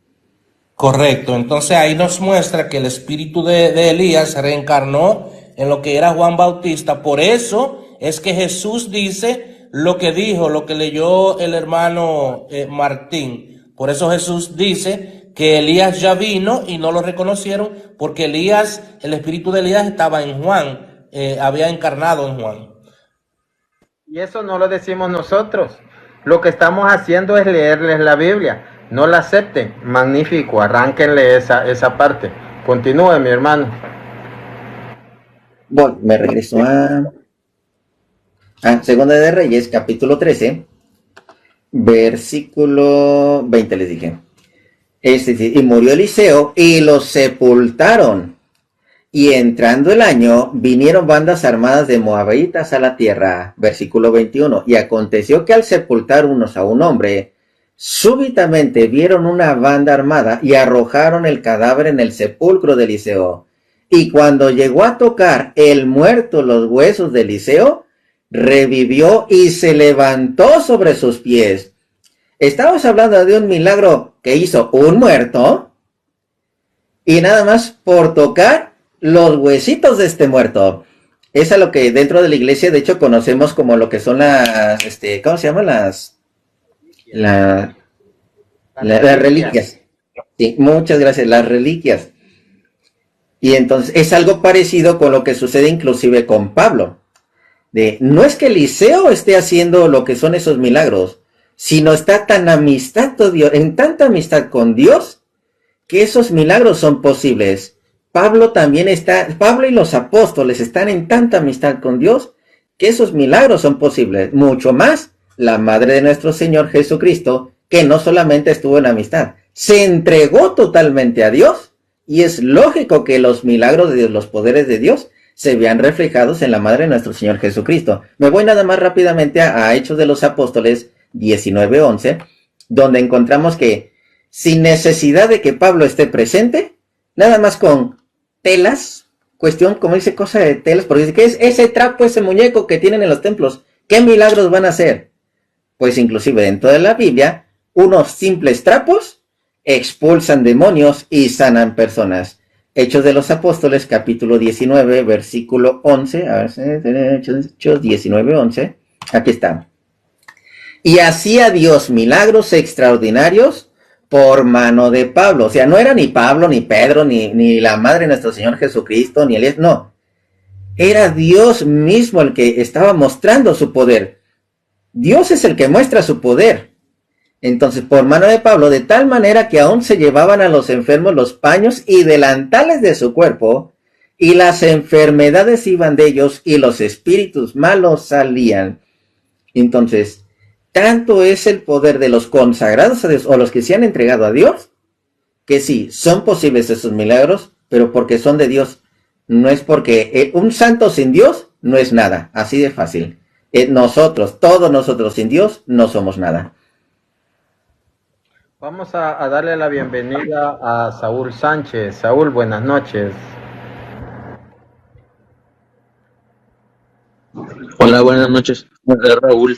Correcto, entonces ahí nos muestra que el espíritu de Elías reencarnó en lo que era Juan Bautista. Por eso es que Jesús dice lo que dijo, lo que leyó el hermano Martín. Por eso Jesús dice que Elías ya vino y no lo reconocieron, porque Elías, el espíritu de Elías estaba en Juan, había encarnado en Juan. Y eso no lo decimos nosotros. Lo que estamos haciendo es leerles la Biblia. No la acepten. Magnífico. Arránquenle esa parte. Continúe, mi hermano. Bueno, me regreso a Segunda de Reyes, capítulo 13, versículo 20 les dije. Y murió Eliseo y los sepultaron. Y entrando el año, vinieron bandas armadas de moabitas a la tierra. Versículo 21. Y aconteció que al sepultar unos a un hombre, súbitamente vieron una banda armada y arrojaron el cadáver en el sepulcro de Eliseo. Y cuando llegó a tocar el muerto los huesos de Eliseo, revivió y se levantó sobre sus pies. Estamos hablando de un milagro que hizo un muerto, y nada más por tocar los huesitos de este muerto. Es a lo que dentro de la iglesia, de hecho, conocemos como lo que son las, ¿cómo se llaman? Las reliquias. Sí, muchas gracias, las reliquias. Y entonces es algo parecido con lo que sucede inclusive con Pablo. No es que Eliseo esté haciendo lo que son esos milagros, sino está en tanta amistad con Dios, que esos milagros son posibles. Pablo y los apóstoles están en tanta amistad con Dios, que esos milagros son posibles. Mucho más la madre de nuestro Señor Jesucristo, que no solamente estuvo en amistad, se entregó totalmente a Dios, y es lógico que los milagros de Dios, los poderes de Dios, se vean reflejados en la madre de nuestro Señor Jesucristo. Me voy nada más rápidamente a Hechos de los Apóstoles 19:11, donde encontramos que sin necesidad de que Pablo esté presente, nada más con telas, cuestión, como dice, cosa de telas, porque dice, ¿qué es ese trapo, ese muñeco que tienen en los templos? ¿Qué milagros van a hacer? Pues inclusive dentro de la Biblia, unos simples trapos expulsan demonios y sanan personas. Hechos de los Apóstoles, capítulo 19, versículo 11, a ver, Hechos 19:11, aquí está. Y hacía Dios milagros extraordinarios por mano de Pablo. O sea, no era ni Pablo, ni Pedro, ni la madre de nuestro Señor Jesucristo, ni Elías, no. Era Dios mismo el que estaba mostrando su poder. Dios es el que muestra su poder. Entonces, por mano de Pablo, de tal manera que aún se llevaban a los enfermos los paños y delantales de su cuerpo, y las enfermedades iban de ellos, y los espíritus malos salían. Entonces, tanto es el poder de los consagrados a Dios, o los que se han entregado a Dios, que sí, son posibles esos milagros, pero porque son de Dios. No es porque un santo sin Dios no es nada, así de fácil. Todos nosotros sin Dios no somos nada. Vamos a darle la bienvenida a Saúl Sánchez. Saúl, buenas noches. Hola, buenas noches. Raúl.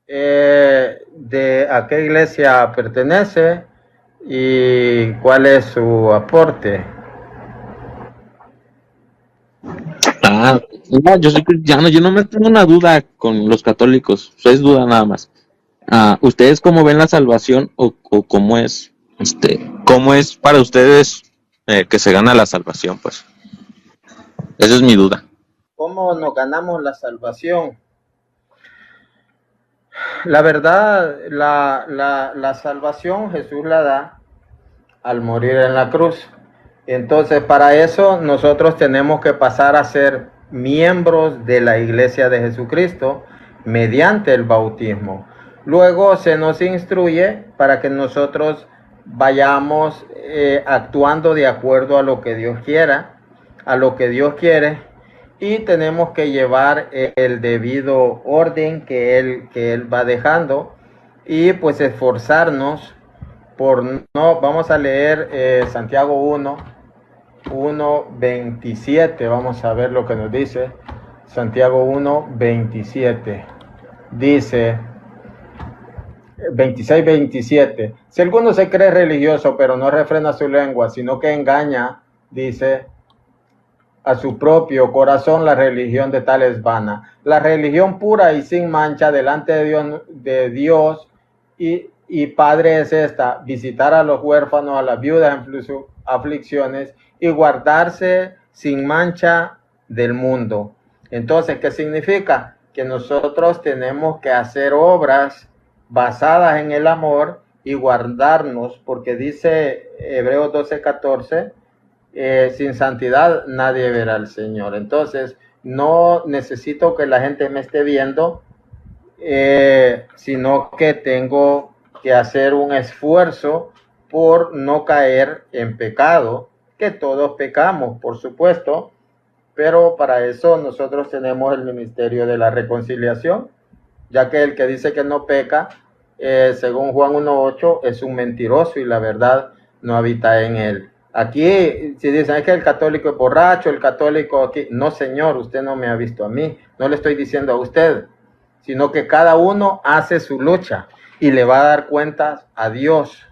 ¿De a qué iglesia pertenece y cuál es su aporte? No, yo soy cristiano, yo no me tengo una duda con los católicos, es duda nada más. ¿Ustedes cómo ven la salvación o cómo es para ustedes que se gana la salvación, pues? Esa es mi duda. ¿Cómo nos ganamos la salvación? La verdad, la salvación Jesús la da al morir en la cruz. Entonces, para eso nosotros tenemos que pasar a ser miembros de la Iglesia de Jesucristo mediante el bautismo. Luego se nos instruye para que nosotros vayamos actuando de acuerdo a lo que Dios quiera, a lo que Dios quiere, y tenemos que llevar el debido orden que Él va dejando, y pues esforzarnos por no. Vamos a leer Santiago 1:27, vamos a ver lo que nos dice. Santiago 1:27 dice 26-27: si alguno se cree religioso pero no refrena su lengua, sino que engaña, dice, a su propio corazón, la religión de tal es vana. La religión pura y sin mancha delante de Dios y Padre es esta: visitar a los huérfanos, a las viudas en sus aflicciones, y guardarse sin mancha del mundo. Entonces, ¿qué significa? Que nosotros tenemos que hacer obras basadas en el amor y guardarnos, porque dice Hebreos 12:14, sin santidad nadie verá al Señor. Entonces, no necesito que la gente me esté viendo, sino que tengo que hacer un esfuerzo por no caer en pecado, que todos pecamos, por supuesto, pero para eso nosotros tenemos el ministerio de la reconciliación, ya que el que dice que no peca, según Juan 1:8, es un mentiroso y la verdad no habita en él. Aquí, si dicen es que el católico es borracho, el católico aquí, no señor, usted no me ha visto a mí, no le estoy diciendo a usted, sino que cada uno hace su lucha y le va a dar cuentas a Dios,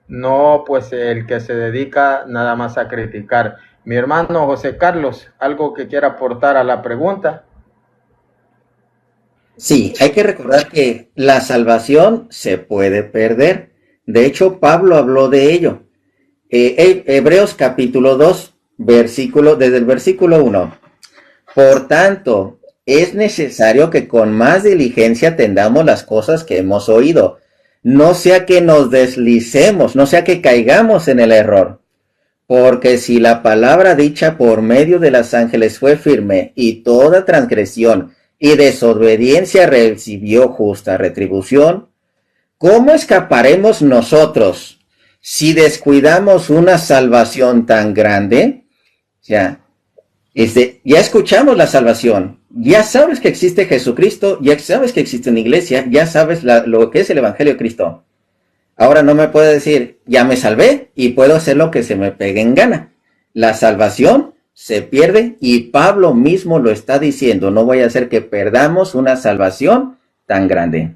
no pues el que se dedica nada más a criticar. Mi hermano José Carlos, ¿algo que quiera aportar a la pregunta? Sí, hay que recordar que la salvación se puede perder. De hecho, Pablo habló de ello. Hebreos capítulo 2, desde el versículo 1. Por tanto, es necesario que con más diligencia atendamos las cosas que hemos oído, no sea que nos deslicemos, no sea que caigamos en el error. Porque si la palabra dicha por medio de los ángeles fue firme, y toda transgresión y desobediencia recibió justa retribución, ¿cómo escaparemos nosotros si descuidamos una salvación tan grande? Ya escuchamos la salvación, ya sabes que existe Jesucristo, ya sabes que existe una iglesia, ya sabes lo que es el Evangelio de Cristo. Ahora no me puede decir, ya me salvé y puedo hacer lo que se me pegue en gana. La salvación se pierde y Pablo mismo lo está diciendo, no voy a hacer que perdamos una salvación tan grande.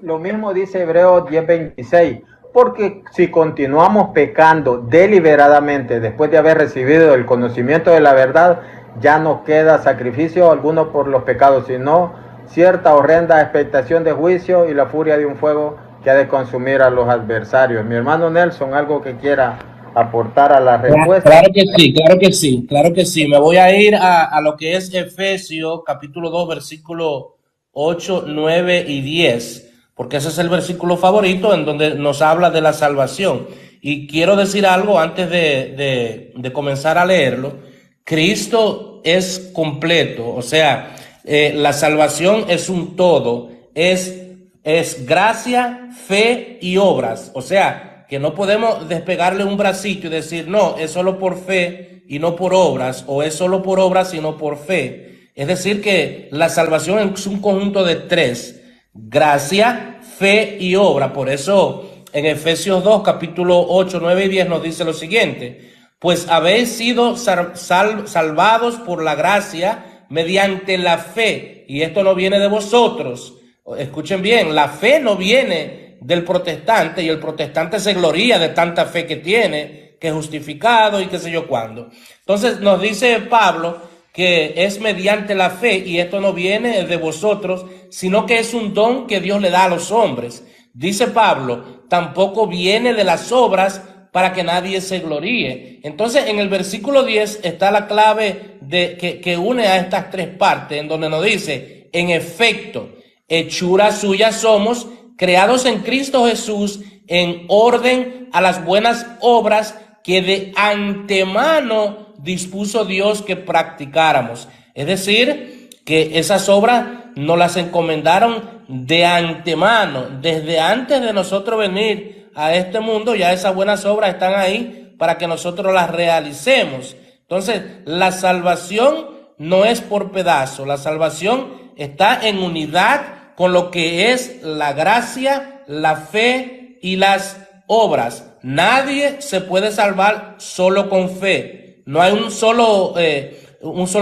Lo mismo dice Hebreos 10:26, porque si continuamos pecando deliberadamente después de haber recibido el conocimiento de la verdad, ya no queda sacrificio alguno por los pecados, sino cierta horrenda expectación de juicio y la furia de un fuego que ha de consumir a los adversarios. Mi hermano Nelson, algo que quiera aportar a la respuesta. Claro que sí, claro que sí, claro que sí. Me voy a ir a lo que es Efesios capítulo 2, versículo 8, 9 y 10, porque ese es el versículo favorito en donde nos habla de la salvación. Y quiero decir algo antes de comenzar a leerlo. Cristo es completo, o sea, la salvación es un todo, es gracia, fe y obras, o sea, que no podemos despegarle un bracito y decir, no, es solo por fe y no por obras, o es solo por obras y no por fe. Es decir, que la salvación es un conjunto de tres: gracia, fe y obra. Por eso en Efesios 2, capítulo 8, 9 y 10 nos dice lo siguiente: pues habéis sido salvados por la gracia mediante la fe, y esto no viene de vosotros. Escuchen bien, la fe no viene del protestante, y el protestante se gloría de tanta fe que tiene, que es justificado y qué sé yo cuándo. Entonces nos dice Pablo que es mediante la fe, y esto no viene de vosotros, sino que es un don que Dios le da a los hombres. Dice Pablo, tampoco viene de las obras para que nadie se gloríe. Entonces en el versículo 10 está la clave que une a estas tres partes, en donde nos dice, en efecto, hechura suya somos, creados en Cristo Jesús, en orden a las buenas obras que de antemano dispuso Dios que practicáramos. Es decir, que esas obras nos las encomendaron de antemano, desde antes de nosotros venir a este mundo. Ya esas buenas obras están ahí para que nosotros las realicemos. Entonces, la salvación no es por pedazos, la salvación está en unidad con lo que es la gracia, la fe y las obras. Nadie se puede salvar solo con fe. No hay un solo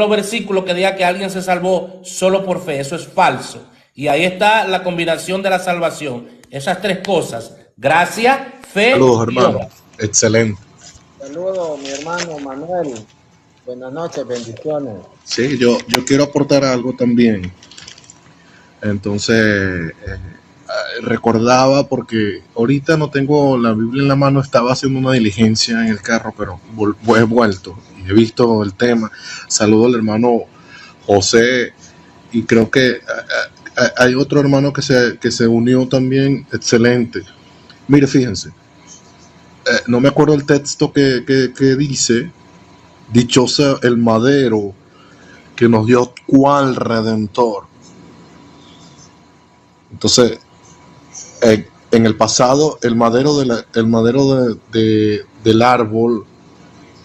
versículo que diga que alguien se salvó solo por fe. Eso es falso. Y ahí está la combinación de la salvación. Esas tres cosas: gracia, fe. Saludos, y hermano. obra. Excelente. Saludos, mi hermano Manuel. Buenas noches, bendiciones. Sí, yo quiero aportar algo también. Entonces, recordaba, porque ahorita no tengo la Biblia en la mano, estaba haciendo una diligencia en el carro, pero he vuelto y he visto el tema. Saludo al hermano José, y creo que hay otro hermano que se unió también. Excelente. Mire, fíjense, no me acuerdo el texto que dice, dichoso el madero que nos dio cual redentor. Entonces, en el pasado, el madero del árbol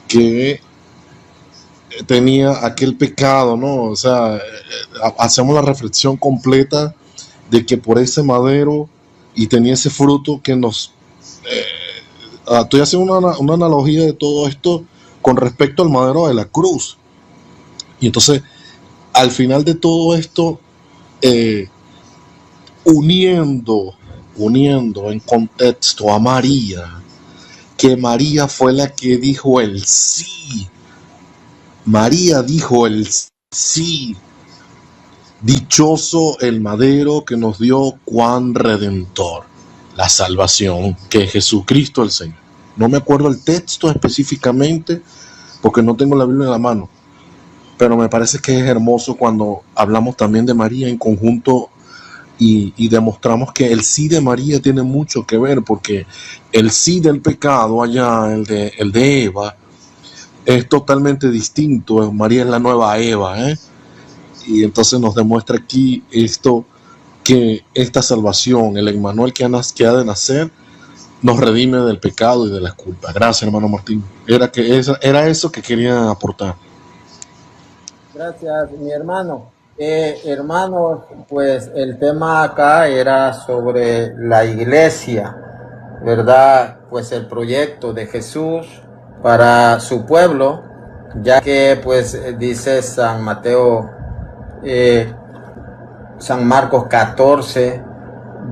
que tenía aquel pecado, ¿no? O sea, hacemos la reflexión completa de que por ese madero, y tenía ese fruto que nos... estoy haciendo una analogía de todo esto con respecto al madero de la cruz. Y entonces, al final de todo esto, uniendo en contexto a María, que María fue la que dijo el sí. María dijo el sí. Dichoso el madero que nos dio cuán redentor, la salvación, que es Jesucristo el Señor. No me acuerdo el texto específicamente porque no tengo la Biblia en la mano, pero me parece que es hermoso cuando hablamos también de María en conjunto y demostramos que el sí de María tiene mucho que ver, porque el sí del pecado allá, el de Eva, es totalmente distinto. María es la nueva Eva, y entonces nos demuestra aquí esto, que esta salvación, el Emmanuel que ha de nacer, nos redime del pecado y de las culpas. Gracias, hermano Martín. Era eso que quería aportar. Gracias, mi hermano. Hermanos, pues el tema acá era sobre la iglesia, ¿verdad? Pues el proyecto de Jesús para su pueblo, ya que pues dice San Marcos 14,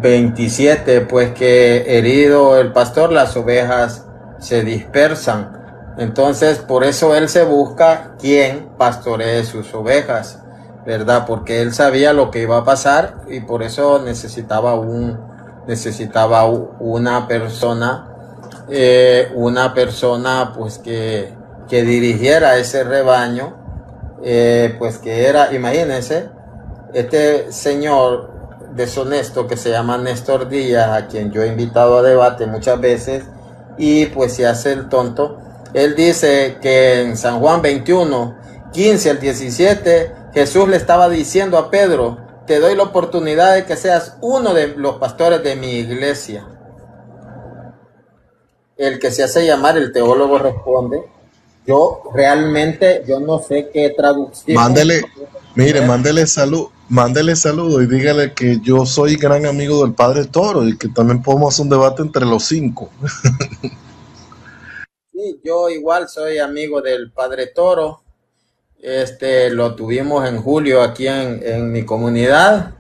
27, pues que herido el pastor, las ovejas se dispersan. Entonces, por eso él se busca quien pastoree sus ovejas, ¿verdad? Porque él sabía lo que iba a pasar, y por eso necesitaba una persona una persona pues que dirigiera ese rebaño, pues que era, imagínense, este señor deshonesto que se llama Néstor Díaz, a quien yo he invitado a debate muchas veces, y pues se hace el tonto. Él dice que en San Juan 21, 15 al 17, Jesús le estaba diciendo a Pedro: te doy la oportunidad de que seas uno de los pastores de mi iglesia. El que se hace llamar el teólogo responde: yo realmente, yo no sé qué traducción. Mándele, mire, mándele saludo y dígale que yo soy gran amigo del Padre Toro y que también podemos hacer un debate entre los 5. Sí, yo igual soy amigo del Padre Toro. Lo tuvimos en julio aquí en mi comunidad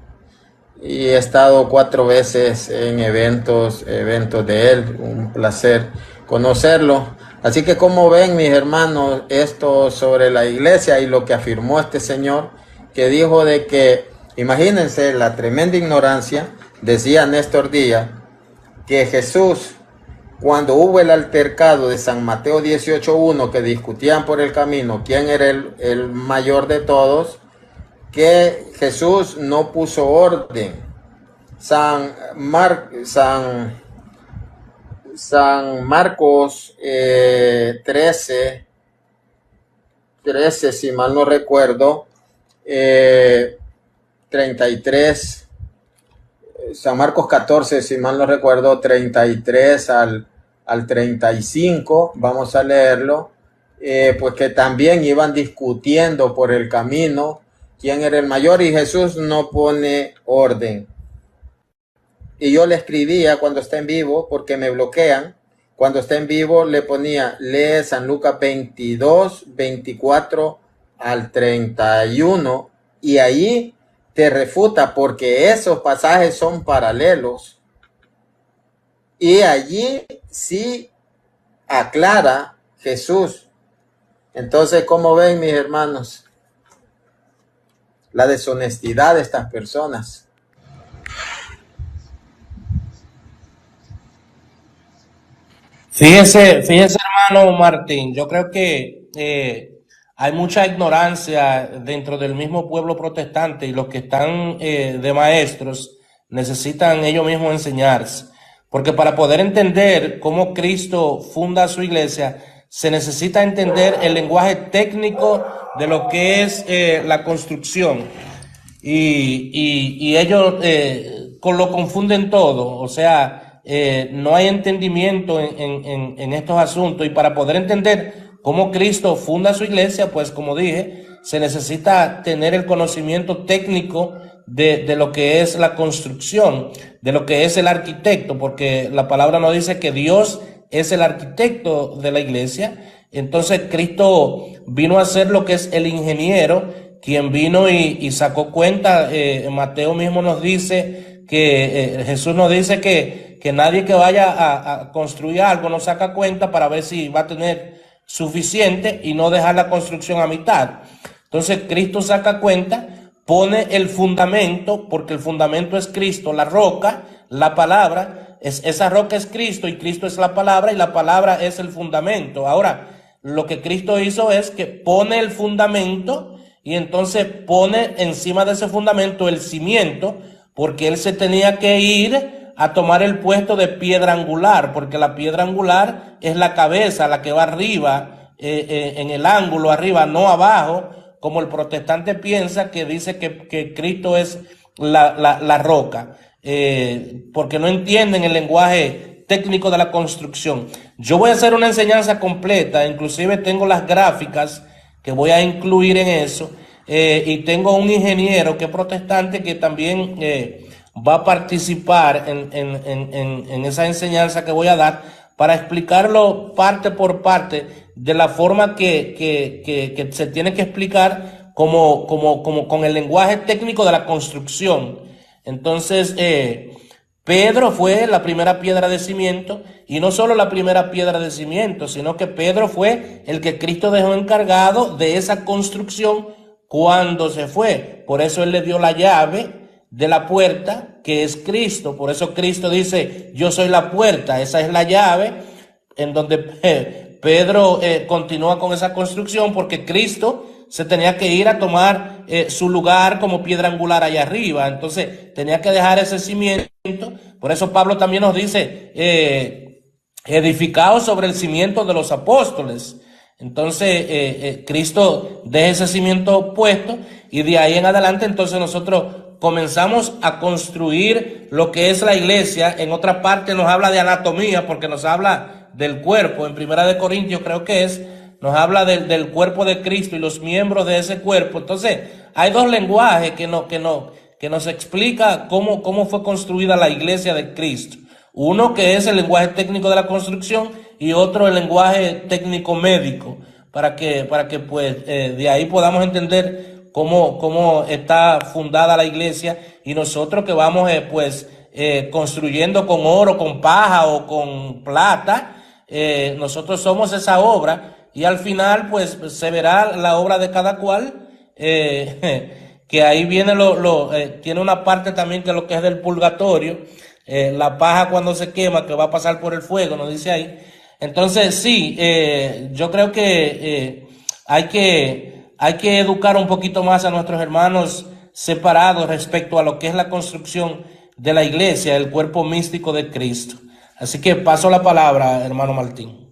y he estado 4 veces en eventos de él. Un placer conocerlo. Así que, como ven, mis hermanos, esto sobre la iglesia y lo que afirmó este señor, que dijo de que, imagínense la tremenda ignorancia, decía Néstor Díaz, que Jesús, cuando hubo el altercado de San Mateo 18:1, que discutían por el camino quién era el mayor de todos, que Jesús no puso orden. San Marcos 13, si mal no recuerdo, 33, San Marcos 14, si mal no recuerdo, 33 al 35, vamos a leerlo, pues que también iban discutiendo por el camino quién era el mayor, y Jesús no pone orden. Y yo le escribía cuando está en vivo, porque me bloquean, cuando está en vivo le ponía: lee San Lucas 22, 24 al 31, y ahí te refuta, porque esos pasajes son paralelos. Y allí sí aclara Jesús. Entonces, ¿cómo ven, mis hermanos? La deshonestidad de estas personas. Fíjese, hermano Martín, yo creo que hay mucha ignorancia dentro del mismo pueblo protestante, y los que están de maestros necesitan ellos mismos enseñarse. Porque para poder entender cómo Cristo funda su iglesia, se necesita entender el lenguaje técnico de lo que es la construcción. Y ellos lo confunden todo, o sea, no hay entendimiento en estos asuntos, y para poder entender cómo Cristo funda su iglesia, pues como dije, se necesita tener el conocimiento técnico de lo que es la construcción, de lo que es el arquitecto, porque la palabra nos dice que Dios es el arquitecto de la iglesia. Entonces Cristo vino a ser lo que es el ingeniero, quien vino y sacó cuenta. Mateo mismo nos dice que Jesús nos dice que nadie que vaya a construir algo no saca cuenta para ver si va a tener suficiente y no dejar la construcción a mitad. Entonces Cristo saca cuenta, pone el fundamento, porque el fundamento es Cristo, la roca, la palabra, esa roca es Cristo y Cristo es la palabra y la palabra es el fundamento. Ahora, lo que Cristo hizo es que pone el fundamento y entonces pone encima de ese fundamento el cimiento, porque él se tenía que ir a tomar el puesto de piedra angular, porque la piedra angular es la cabeza, la que va arriba, en el ángulo arriba, no abajo, como el protestante piensa, que dice que Cristo es la roca, porque no entienden el lenguaje técnico de la construcción. Yo voy a hacer una enseñanza completa, inclusive tengo las gráficas que voy a incluir en eso, y tengo un ingeniero que es protestante que también va a participar en esa enseñanza que voy a dar, para explicarlo parte por parte, de la forma que se tiene que explicar como con el lenguaje técnico de la construcción. Entonces, Pedro fue la primera piedra de cimiento, y no solo la primera piedra de cimiento, sino que Pedro fue el que Cristo dejó encargado de esa construcción cuando se fue. Por eso él le dio la llave de la puerta, que es Cristo. Por eso Cristo dice: yo soy la puerta, esa es la llave. en donde Pedro continúa con esa construcción porque Cristo se tenía que ir a tomar su lugar como piedra angular allá arriba. Entonces tenía que dejar ese cimiento. Por eso Pablo también nos dice, edificados sobre el cimiento de los apóstoles. Entonces Cristo deja ese cimiento puesto y de ahí en adelante entonces nosotros comenzamos a construir lo que es la iglesia. En otra parte nos habla de anatomía porque nos habla del cuerpo. En Primera de Corintios creo que nos habla del cuerpo de Cristo y los miembros de ese cuerpo. Entonces hay dos lenguajes que nos explica cómo fue construida la iglesia de Cristo. Uno que es el lenguaje técnico de la construcción y otro el lenguaje técnico médico, para que pues de ahí podamos entender cómo está fundada la iglesia, y nosotros que vamos construyendo con oro, con paja o con plata, nosotros somos esa obra, y al final pues se verá la obra de cada cual, que ahí viene tiene una parte también que es lo que es del purgatorio, la paja cuando se quema, que va a pasar por el fuego, nos dice ahí. Entonces sí, yo creo que hay que educar un poquito más a nuestros hermanos separados respecto a lo que es la construcción de la iglesia, el cuerpo místico de Cristo. Así que paso la palabra, hermano Martín.